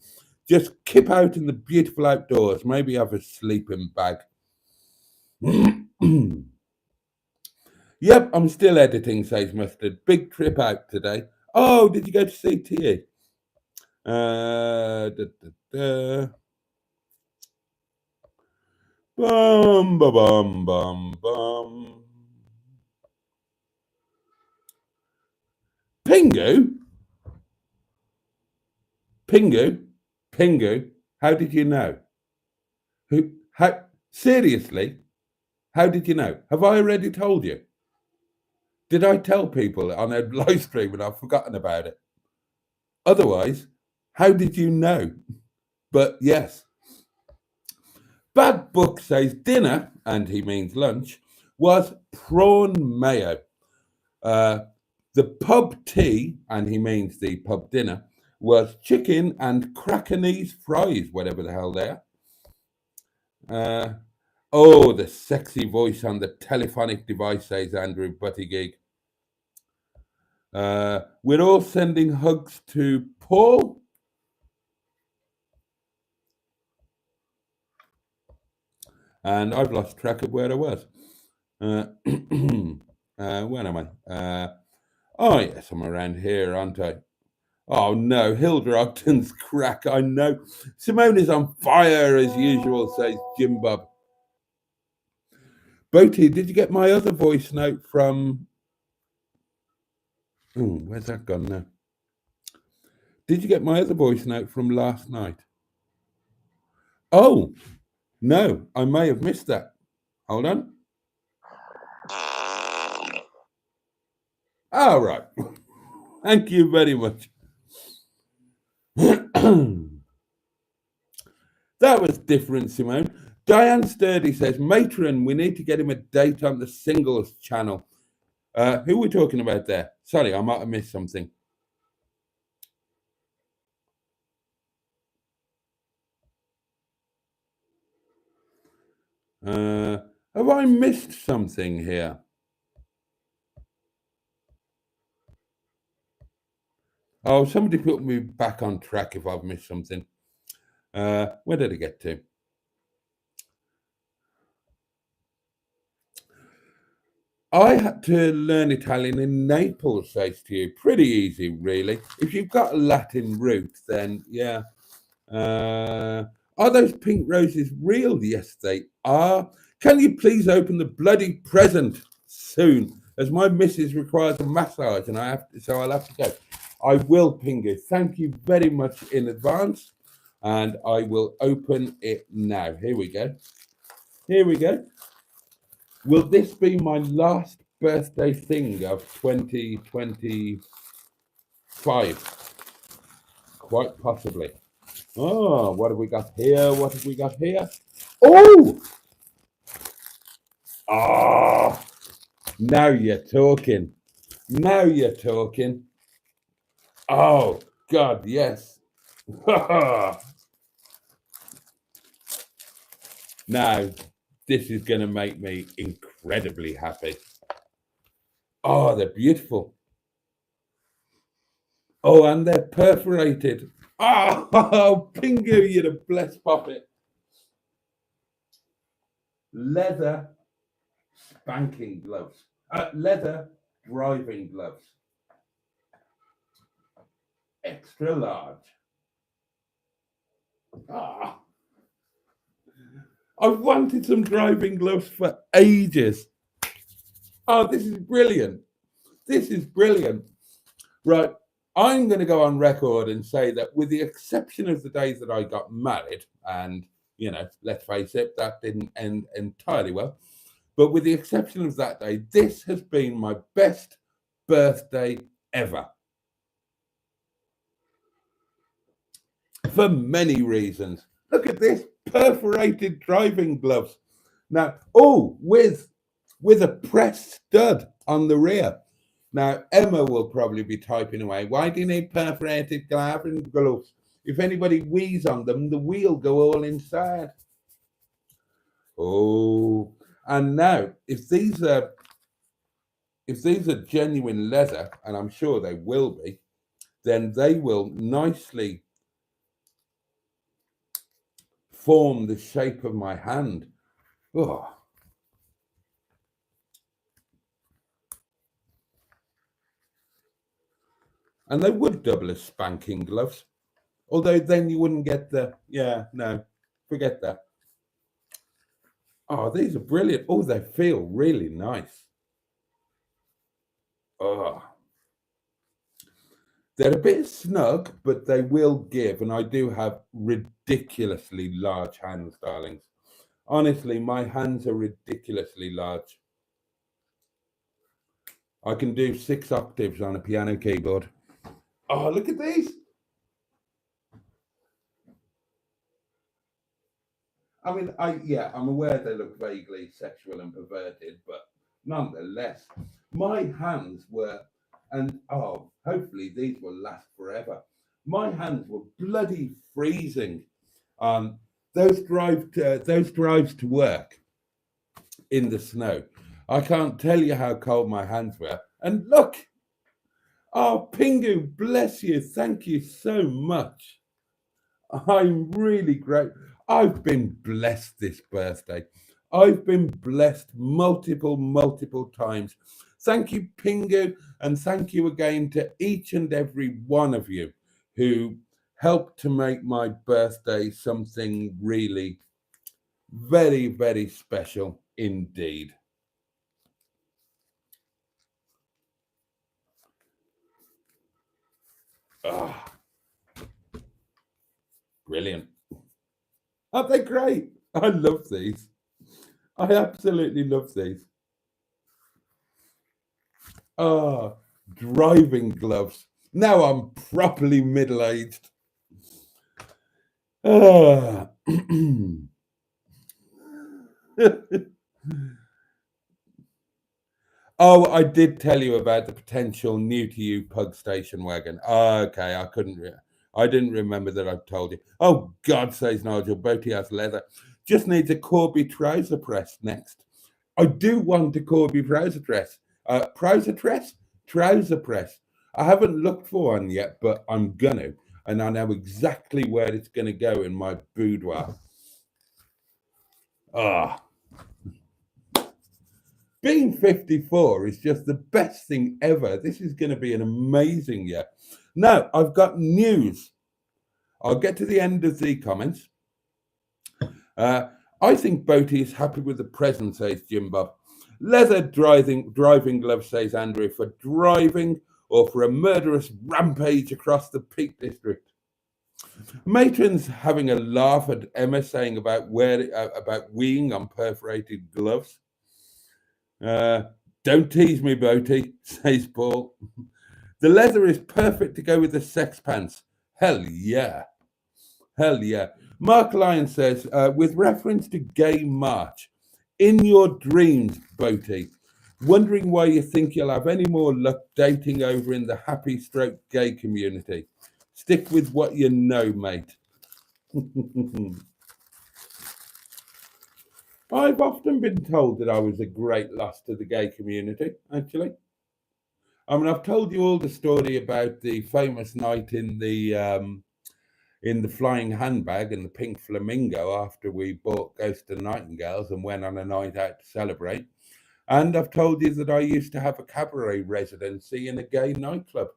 S1: Just kip out in the beautiful outdoors. Maybe have a sleeping bag. Yep, I'm still editing, says Mustard. Big trip out today. Oh, did you go to CTE? Bum, ba, bum, bum, bum. Pingu? Pingu? Pingu? How did you know? Seriously? How did you know? Have I already told you? Did I tell people on a live stream and I've forgotten about it? Otherwise, how did you know? But yes. Bad Book says dinner, and he means lunch, was prawn mayo. The pub tea, and he means the pub dinner, was chicken and crackanese fries, whatever the hell they are. Oh, the sexy voice on the telephonic device, says Andrew Buttygig. We're all sending hugs to Paul. And I've lost track of where I was. Where am I? Oh, yes, I'm around here, aren't I? Oh, no, Hilda Ogden's crack, I know. Simone is on fire, as usual, says Jim Bob. Boaty, did you get my other voice note from... Oh, where's that gone now? Did you get my other voice note from last night? Oh, no, I may have missed that. Hold on. All right. Thank you very much. That was different, Simone. Diane Sturdy says, Matron, we need to get him a date on the singles channel. Who are we talking about there? Sorry, I might have missed something. Have I missed something here? Oh, somebody put me back on track if I've missed something. Where did I get to? I had to learn Italian in Naples, says to you. Pretty easy, really. If you've got a Latin root, then yeah. Are those pink roses real? Yes, they are. Can you please open the bloody present soon, as my missus requires a massage, and so I'll have to go. I will, Pingu. Thank you very much in advance, and I will open it now. Here we go. Here we go. Will this be my last birthday thing of 2025? Quite possibly. Oh, what have we got here? What have we got here? Oh! Ah! Now you're talking. Now you're talking. Oh, God, yes. Now, this is going to make me incredibly happy. Oh, they're beautiful. Oh, and they're perforated. Oh, Pingu, you're a blessed puppet. Leather spanking gloves. Leather driving gloves. Extra large. Ah. I've wanted some driving gloves for ages. Oh, this is brilliant. This is brilliant. Right. I'm going to go on record and say that with the exception of the days that I got married, and, you know, let's face it, that didn't end entirely well. But with the exception of that day, this has been my best birthday ever. For many reasons. Look at this, perforated driving gloves. Now, oh, with a pressed stud on the rear. Now, Emma will probably be typing away. Why do you need perforated driving gloves? If anybody wheezes on them, the wheel go all inside. Oh, and now, if these are genuine leather, and I'm sure they will be, then they will nicely form the shape of my hand. Oh. And they would double as spanking gloves. Although then you wouldn't get the, yeah, no, forget that. Oh, these are brilliant. Oh, they feel really nice. Oh. They're a bit snug, but they will give, and I do have ridiculously large hands, darlings. Honestly, my hands are ridiculously large. I can do 6 octaves on a piano keyboard. Oh, look at these. I mean, I'm aware they look vaguely sexual and perverted, but nonetheless, my hands were, and hopefully these will last forever. My hands were bloody freezing on those drives to work in the snow. I can't tell you how cold my hands were. And look, Pingu, bless you, thank you so much. I'm really grateful. I've been blessed this birthday. I've been blessed multiple times. Thank you, Pingu, and thank you again to each and every one of you who helped to make my birthday something really very, very special indeed. Brilliant. Aren't they great? I love these. I absolutely love these. Driving gloves. Now I'm properly middle-aged. Oh, I did tell you about the potential new to you pug station wagon. Okay, I didn't remember that I told you. Oh God, says Nigel, Boaty has leather. Just needs a Corby trouser press next. I do want a Corby trouser press. Trouser press. I haven't looked for one yet, but I'm gonna, and I know exactly where it's gonna go in my boudoir. Being 54 is just the best thing ever. This is going to be an amazing year. Now, I've got news. I'll get to the end of the comments. I think Boaty is happy with the present, says Jim Bob. Leather driving gloves, says Andrew, for driving or for a murderous rampage across the Peak District. Matron's having a laugh at Emma saying about weeing on perforated gloves. Don't tease me, Boaty, says Paul. The leather is perfect to go with the sex pants. Hell yeah. Hell yeah. Mark Lyon says, with reference to Gay March, in your dreams, Boaty, wondering why you think you'll have any more luck dating over in the happy stroke gay community. Stick with what you know, mate. I've often been told that I was a great loss to the gay community, actually. I mean, I've told you all the story about the famous night in the flying handbag and the pink flamingo after we bought Ghost and Nightingales and went on a night out to celebrate. And I've told you that I used to have a cabaret residency in a gay nightclub.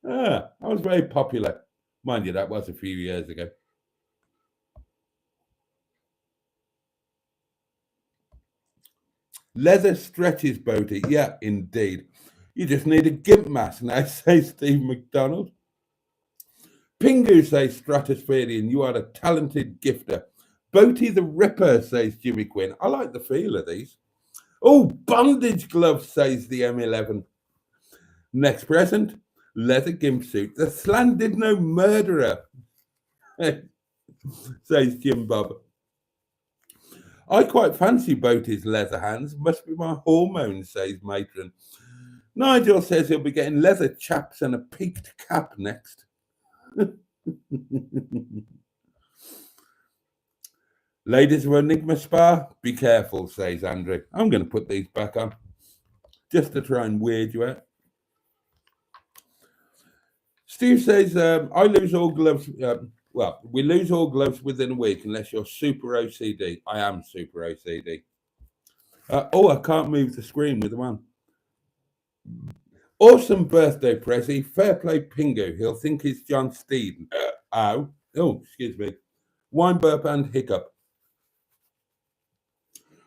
S1: I was very popular. Mind you, that was a few years ago. Leather stretches, Boaty. Yeah, indeed. You just need a gimp mask now, says Steve McDonald. Pingu, says Stratospherian. You are a talented gifter. Boaty the Ripper, says Jimmy Quinn. I like the feel of these. Oh, bondage gloves, says the M11. Next present, leather gimp suit. The slandered no murderer, says Jim Bob. I quite fancy Boaty's leather hands. Must be my hormones, says Matron. Nigel says he'll be getting leather chaps and a peaked cap next. Ladies of Enigma Spa, be careful, says Andrew. I'm going to put these back on just to try and weird you out. Steve says, I lose all gloves. We lose all gloves within a week unless you're super OCD. I am super OCD. I can't move the screen with the one. Awesome birthday, Prezi. Fair play, Pingu. He'll think it's John Steed. Excuse me. Wine burp and hiccup.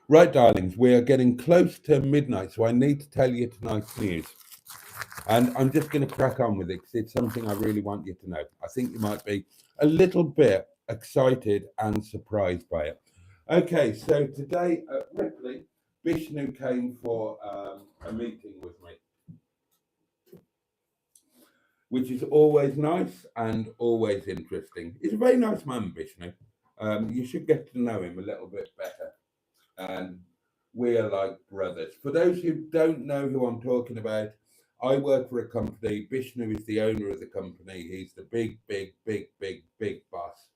S1: Right, darlings, we are getting close to midnight, so I need to tell you tonight's news. And I'm just going to crack on with it because it's something I really want you to know. I think you might be a little bit excited and surprised by it. Okay, so today at Ripley, Vishnu came for a meeting with me, which is always nice and always interesting. He's a very nice man, Vishnu. You should get to know him a little bit better. And we are like brothers. For those who don't know who I'm talking about, I work for a company. Vishnu is the owner of the company. He's the big boss.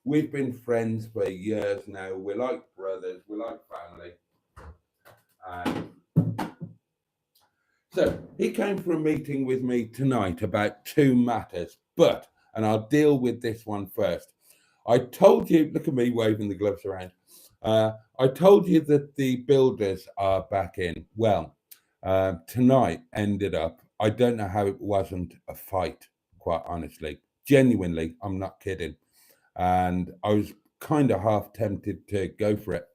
S1: We've been friends for years now. We're like brothers. We're like family. And so he came for a meeting with me tonight about two matters, and I'll deal with this one first. I told you, look at me waving the gloves around. I told you that the builders are back in. Well, tonight ended up, I don't know how it wasn't a fight, quite honestly. Genuinely, I'm not kidding. And I was kind of half tempted to go for it.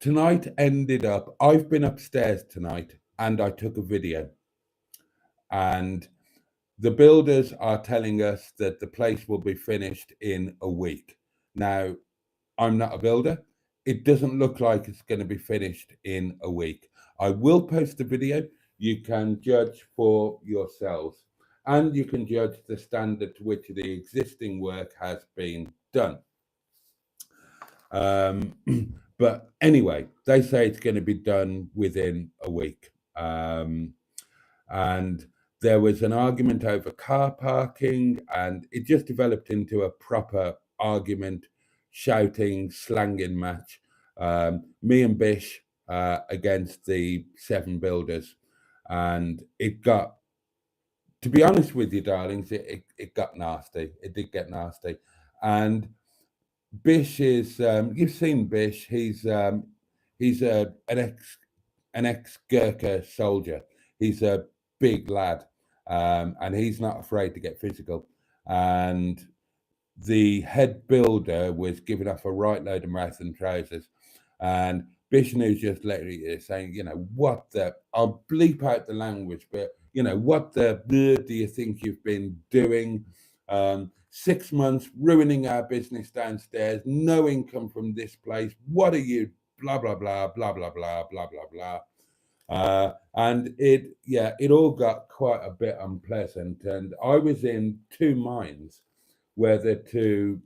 S1: Tonight ended up, I've been upstairs tonight and I took a video. And the builders are telling us that the place will be finished in a week. Now, I'm not a builder. It doesn't look like it's going to be finished in a week. I will post the video. You can judge for yourselves and you can judge the standard to which the existing work has been done. But anyway, they say it's going to be done within a week. And there was an argument over car parking and it just developed into a proper argument, shouting, slanging match. Me and Bish against the 7 builders. And it got, to be honest with you, darlings, it got nasty. It did get nasty. And Bish is, you've seen Bish, he's an ex Gurkha soldier. He's a big lad, and he's not afraid to get physical. And the head builder was giving off a right load of marathon trousers, and Bishnu's just literally saying, you know, what the, I'll bleep out the language, but you know, what the do you think you've been doing? 6 months ruining our business downstairs, no income from this place. What are you? Blah blah blah blah blah blah blah blah blah. And it all got quite a bit unpleasant, and I was in two minds whether to,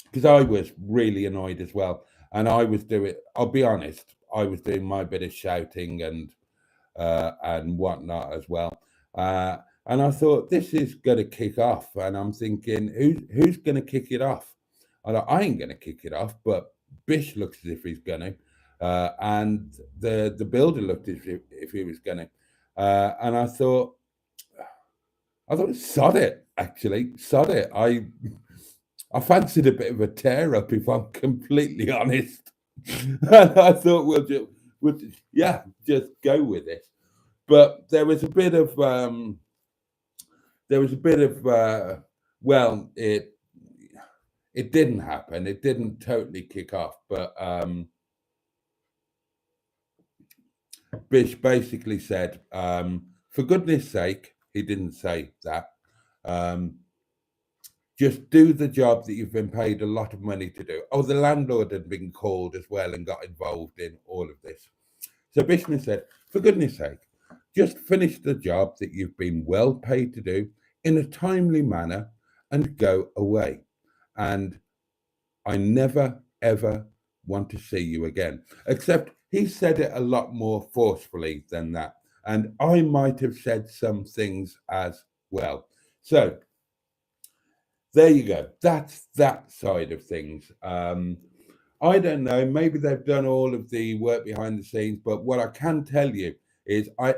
S1: because I was really annoyed as well, and I was doing, I'll be honest, I was doing my bit of shouting and whatnot as well. And I thought, this is going to kick off. And I'm thinking, who's going to kick it off? I ain't going to kick it off, but Bish looks as if he's going to. And the builder looked as if he was going to. And I thought, sod it, actually. Sod it. I fancied a bit of a tear up, if I'm completely honest. And I thought, we'll just go with it. But there was a bit of, well, it didn't happen. It didn't totally kick off. But Bish basically said, for goodness sake, he didn't say that. Just do the job that you've been paid a lot of money to do. Oh, the landlord had been called as well and got involved in all of this. So Bishnu said, for goodness sake, just finish the job that you've been well paid to do in a timely manner and go away. And I never, ever want to see you again. Except he said it a lot more forcefully than that. And I might have said some things as well. So there you go. That's that side of things. I don't know. Maybe they've done all of the work behind the scenes, but what I can tell you is I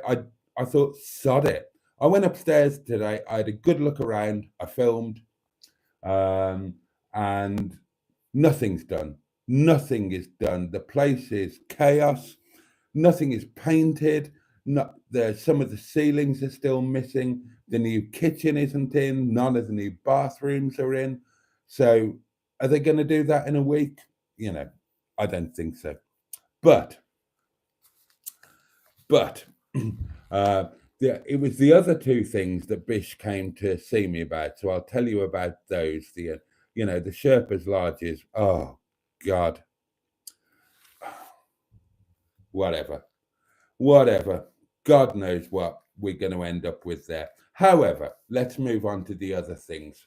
S1: thought, sod it. I went upstairs today. I had a good look around. I filmed, and nothing's done. Nothing is done. The place is chaos. Nothing is painted. Some of the ceilings are still missing. The new kitchen isn't in. None of the new bathrooms are in. So are they going to do that in a week? You know, I don't think so. But It was the other two things that Bish came to see me about. So I'll tell you about those. The Sherpa's lodges. Oh God, whatever. God knows what we're going to end up with there. However, let's move on to the other things.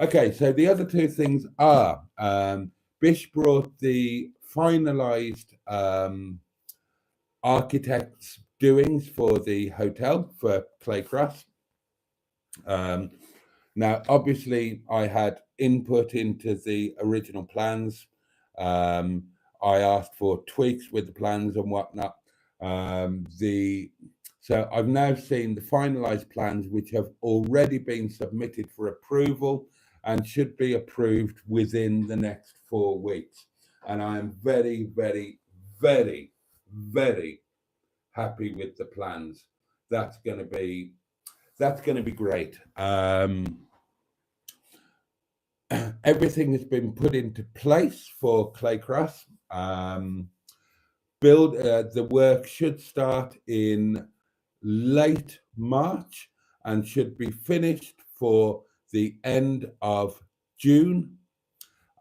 S1: Okay, so the other two things are Bish brought the finalized architect's doings for the hotel for Claycross. Now, obviously, I had input into the original plans. I asked for tweaks with the plans and whatnot. So I've now seen the finalized plans, which have already been submitted for approval and should be approved within the next 4 weeks. And I am very, very, very, very happy with the plans. That's going to be great. Everything has been put into place for Claycross. The work should start in late March and should be finished for the end of June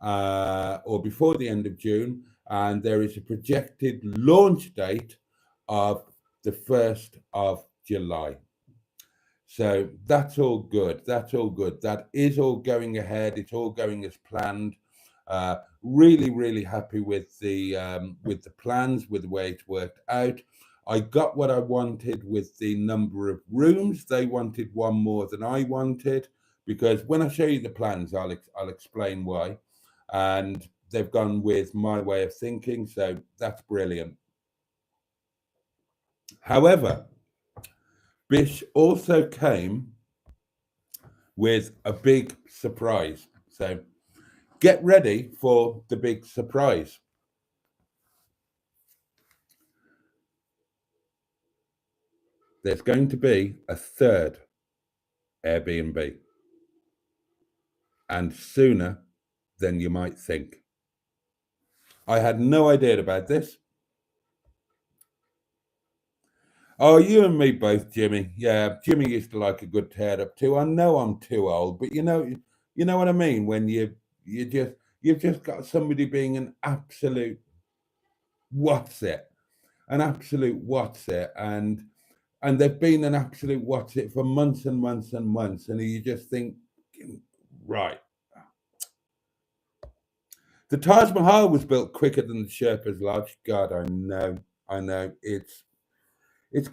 S1: or before the end of June. And there is a projected launch date of the 1st of July. So that's all good. That is all going ahead. It's all going as planned. Really, really happy with the plans, with the way it worked out. I got what I wanted with the number of rooms. They wanted one more than I wanted, because when I show you the plans, I'll explain why. And they've gone with my way of thinking, so that's brilliant. However, Bish also came with a big surprise. So get ready for the big surprise. There's going to be a third Airbnb, and sooner than you might think. I had no idea about this. Oh, you and me both, Jimmy. Yeah, Jimmy used to like a good tear up too. I know I'm too old, but you know what I mean. When you've just got somebody being an absolute what's it, and they've been an absolute what's it for months and months and months, and you just think, right. The Taj Mahal was built quicker than the Sherpa's Lodge. God, I know. It's it's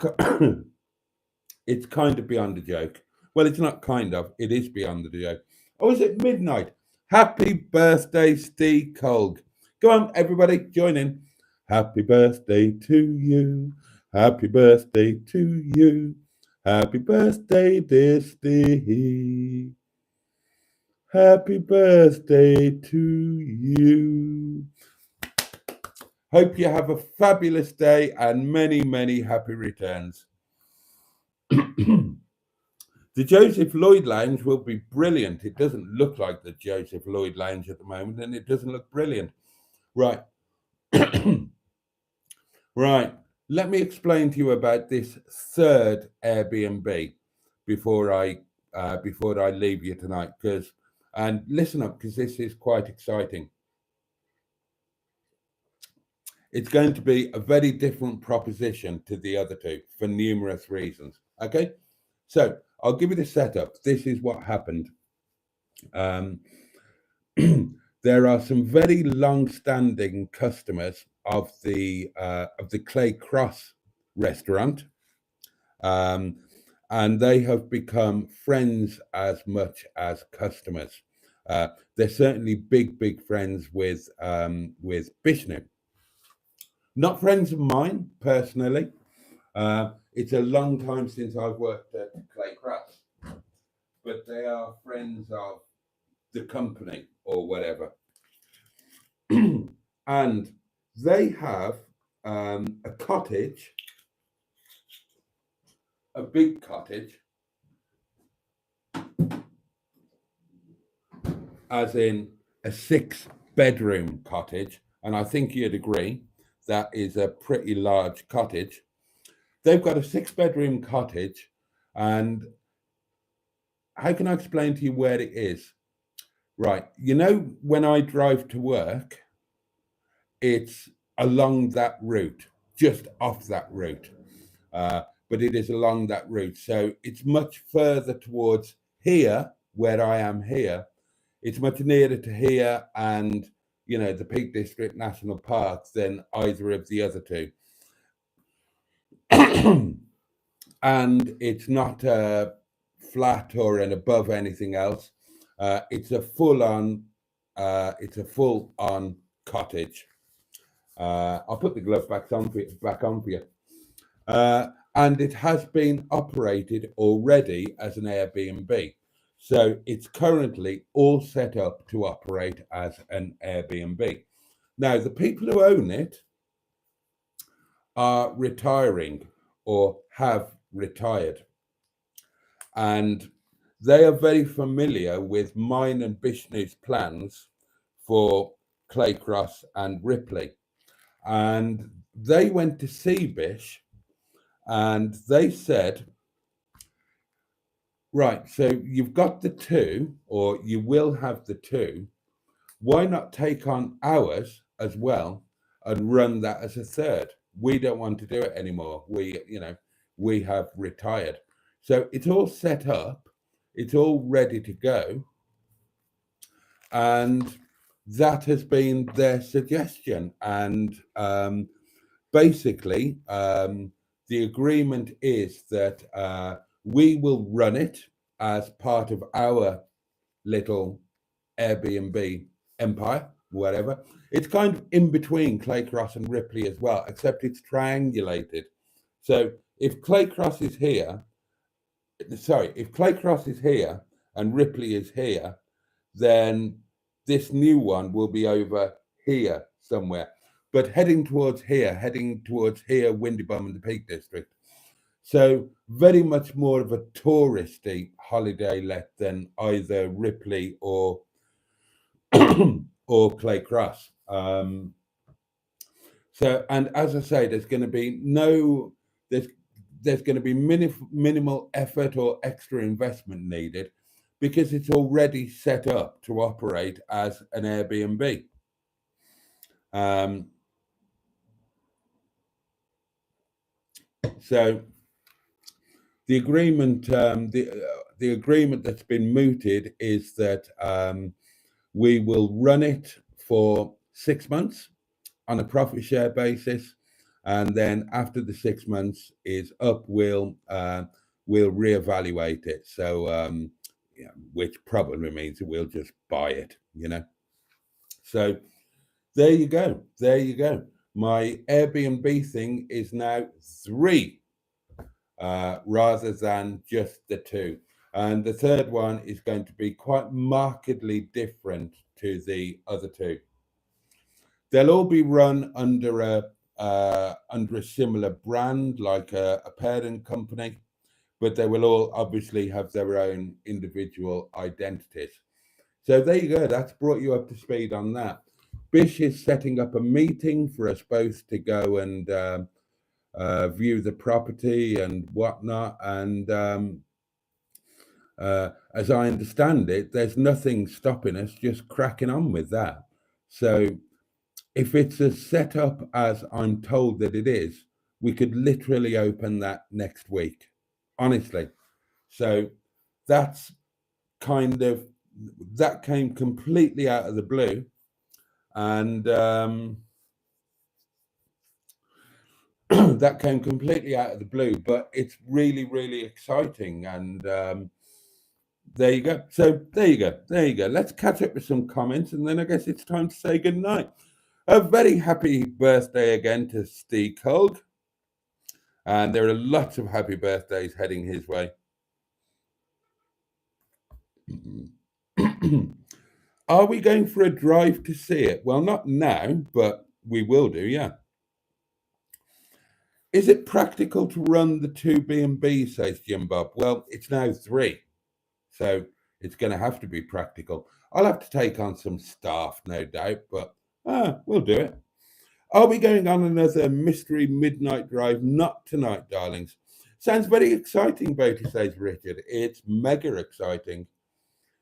S1: kind of beyond a joke. Well, it's not kind of. It is beyond the joke. Oh, is it midnight? Happy birthday, Steve Colg. Go on, everybody, join in. Happy birthday to you. Happy birthday to you. Happy birthday, dear Steve. Happy birthday to you. Hope you have a fabulous day and many, many happy returns. The Joseph Lloyd Lounge will be brilliant. It doesn't look like the Joseph Lloyd Lounge at the moment, and it doesn't look brilliant. Right. Right. Let me explain to you about this third Airbnb before I leave you tonight. And listen up, because this is quite exciting. It's going to be a very different proposition to the other two for numerous reasons. Okay, so I'll give you the setup. This is what happened. There are some very long-standing customers of the Clay Cross restaurant, and they have become friends as much as customers. They're certainly big friends with Bishnu. Not friends of mine personally. It's a long time since I've worked at Clay Cross, but they are friends of the company or whatever. And they have a cottage, a big cottage, as in a 6-bedroom cottage. And I think you'd agree that is a pretty large cottage. They've got a 6-bedroom cottage, and how can I explain to you where it is? Right, you know, when I drive to work, it's along that route, just off that route. But it is along that route. So it's much further towards here, where I am here. It's much nearer to here and, you know, the Peak District National Park than either of the other two. And it's not flat or an above anything else. It's a full-on cottage. I'll put the glove back on for you. And it has been operated already as an Airbnb. So it's currently all set up to operate as an Airbnb. Now, the people who own it are retiring or have retired. And they are very familiar with mine and Bishnu's plans for Claycross and Ripley. And they went to see Bish, and they said, right, so you've got the two, or you will have the two. Why not take on ours as well and run that as a third? We don't want to do it anymore. We have retired. So it's all set up. It's all ready to go. And that has been their suggestion. And basically, the agreement is that we will run it as part of our little Airbnb empire, whatever. It's kind of in between Claycross and Ripley as well, except it's triangulated. So if Claycross is here and Ripley is here, then this new one will be over here somewhere. But heading towards here, Windybum and the Peak District. So very much more of a touristy holiday let than either Ripley or or Claycross. So, and as I say, there's going to be there's going to be minimal effort or extra investment needed because it's already set up to operate as an Airbnb. So the agreement, the agreement that's been mooted is that we will run it for 6 months on a profit share basis, and then after the 6 months is up, we'll reevaluate it. So, which probably means that we'll just buy it, you know. So there you go. There you go. My Airbnb thing is now 3 rather than just the 2. And the third one is going to be quite markedly different to the other 2. They'll all be run under a similar brand, like a parent company, but they will all obviously have their own individual identities. So there you go. That's brought you up to speed on that. Bish is setting up a meeting for us both to go and view the property and whatnot. And as I understand it, there's nothing stopping us just cracking on with that. So if it's as set up as I'm told that it is, we could literally open that next week, honestly. So that's that came completely out of the blue. And that came completely out of the blue, but it's really, really exciting. And there you go. So there you go. Let's catch up with some comments, and then I guess it's time to say goodnight. A very happy birthday again to Steve Kolg. And there are lots of happy birthdays heading his way. Are we going for a drive to see it? Well, not now, but we will do, yeah. Is it practical to run the 2 B&Bs, says Jim Bob? Well, it's now 3. So it's going to have to be practical. I'll have to take on some staff, no doubt, but we'll do it. Are we going on another mystery midnight drive? Not tonight, darlings. Sounds very exciting, Boaty, says Richard. It's mega exciting.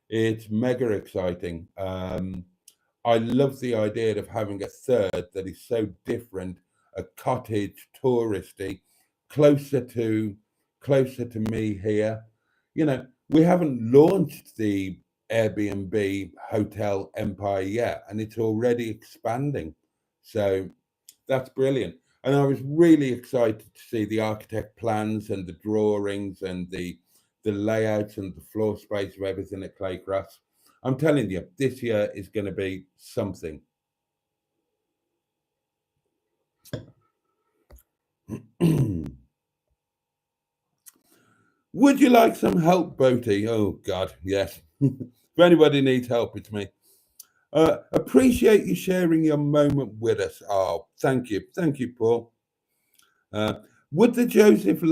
S1: It's mega exciting. I love the idea of having a third that is so different, a cottage, touristy, closer to me here. You know, we haven't launched the Airbnb hotel empire yet, and it's already expanding. So that's brilliant. And I was really excited to see the architect plans and the drawings and the layouts and the floor space of everything at Claycross. I'm telling you, this year is going to be something. Would you like some help, Boaty? Oh, God, yes. If anybody needs help, it's me. Appreciate you sharing your moment with us. Oh, thank you. Thank you, Paul. Would the Joseph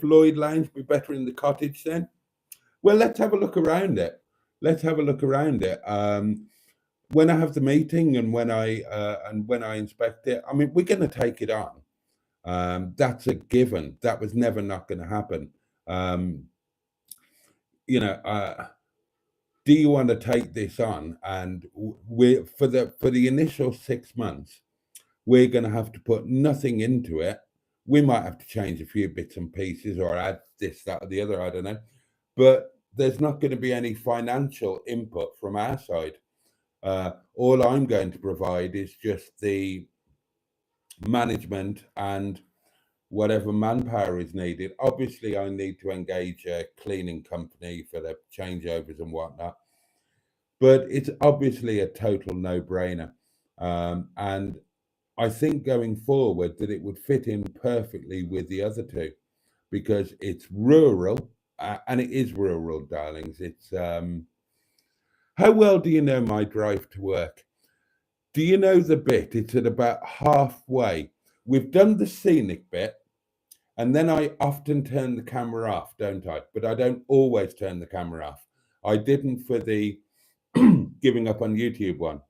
S1: Lloyd Lounge be better in the cottage then? Well, let's have a look around it. Let's have a look around it. When I have the meeting and when I inspect it, I mean, we're going to take it on. That's a given. That was never not going to happen. You know, do you want to take this on? And we're for the initial 6 months, we're going to have to put nothing into it. We might have to change a few bits and pieces or add this, that, or the other. I don't know, but there's not going to be any financial input from our side. All I'm going to provide is just the management and whatever manpower is needed. Obviously, I need to engage a cleaning company for the changeovers and whatnot, but it's obviously a total no-brainer. And I think going forward that it would fit in perfectly with the other two because it's rural, and it is rural, darlings. It's how well do you know my drive to work? Do you know the bit? It's at about halfway. We've done the scenic bit, and then I often turn the camera off, don't I? But I don't always turn the camera off. I didn't for the giving up on YouTube one.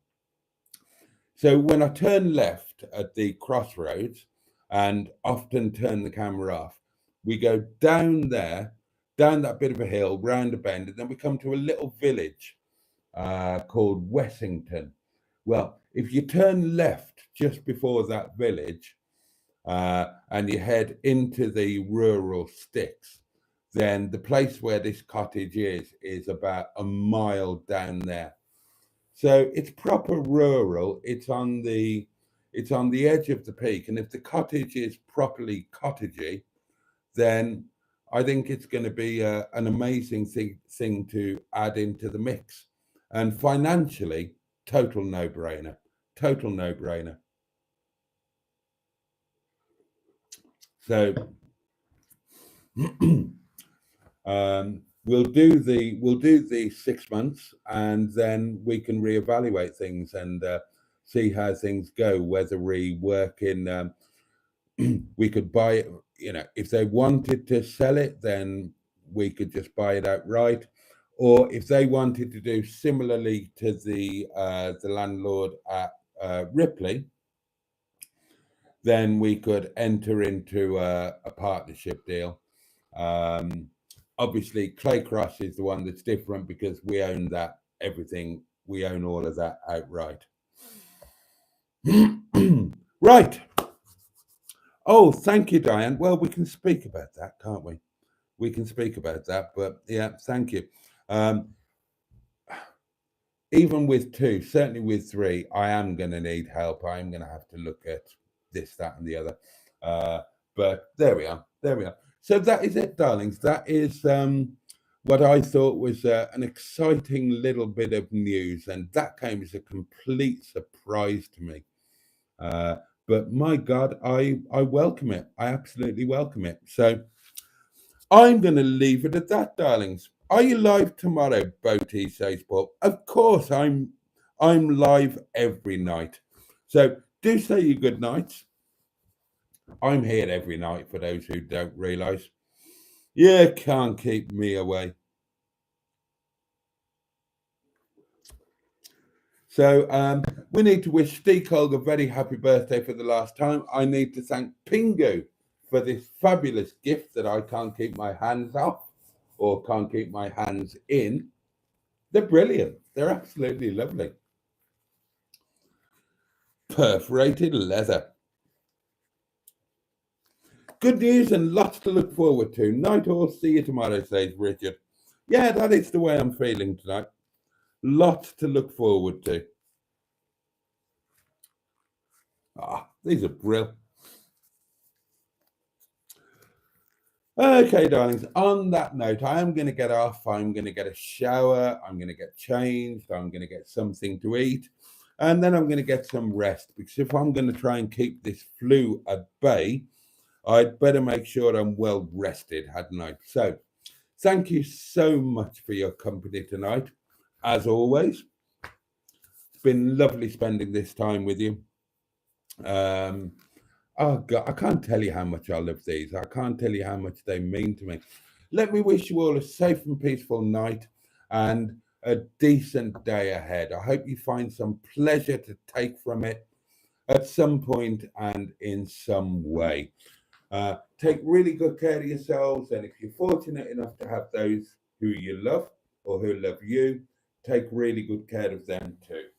S1: So when I turn left at the crossroads and often turn the camera off, we go down there, down that bit of a hill, round a bend, and then we come to a little village called Wessington. Well, if you turn left just before that village and you head into the rural sticks, then the place where this cottage is about a mile down there. So it's proper rural. It's on the edge of the peak, and if the cottage is properly cottagey, then I think it's going to be an amazing thing to add into the mix. And financially, total no-brainer. Total no-brainer. So we'll do the 6 months, and then we can reevaluate things and see how things go. Whether we work in, we could buy it. You know, if they wanted to sell it, then we could just buy it outright. Or if they wanted to do similarly to the landlord at Ripley, then we could enter into a partnership deal. Obviously, Claycross is the one that's different because we own that everything. We own all of that outright. Right. Oh, thank you, Diane. Well, we can speak about that, can't we? We can speak about that, but yeah, thank you. Even with 2, certainly with 3, I am going to need help. I am going to have to look at this, that, and the other. But there we are. There we are. So that is it, darlings. That is what I thought was an exciting little bit of news, and that came as a complete surprise to me. But my God, I welcome it. I absolutely welcome it. So I'm going to leave it at that, darlings. Are you live tomorrow, Boaty, says Paul? Of course, I'm live every night. So do say your good nights. I'm here every night for those who don't realise. You can't keep me away. So we need to wish Steve Colg a very happy birthday for the last time. I need to thank Pingu for this fabulous gift that I can't keep my hands off or can't keep my hands in. They're brilliant. They're absolutely lovely. Perforated leather. Good news and lots to look forward to. Night all, see you tomorrow, says Richard. Yeah, that is the way I'm feeling tonight. Lots to look forward to. These are brilliant. Okay, darlings, on that note, I am going to get off. I'm going to get a shower. I'm going to get changed. I'm going to get something to eat. And then I'm going to get some rest. Because if I'm going to try and keep this flu at bay, I'd better make sure I'm well rested, hadn't I? So, thank you so much for your company tonight. As always, it's been lovely spending this time with you. Oh God, I can't tell you how much I love these. I can't tell you how much they mean to me. Let me wish you all a safe and peaceful night and a decent day ahead. I hope you find some pleasure to take from it at some point and in some way. Take really good care of yourselves, and if you're fortunate enough to have those who you love or who love you, take really good care of them too.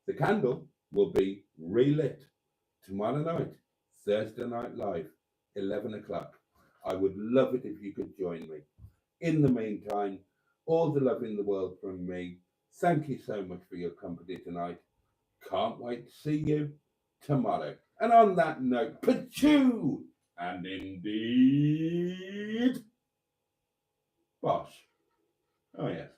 S1: The candle will be relit tomorrow night, Thursday Night Live, 11 o'clock. I would love it if you could join me. In the meantime, all the love in the world from me. Thank you so much for your company tonight. Can't wait to see you tomorrow. And on that note, pachoo! And indeed, bosh. Oh, yes.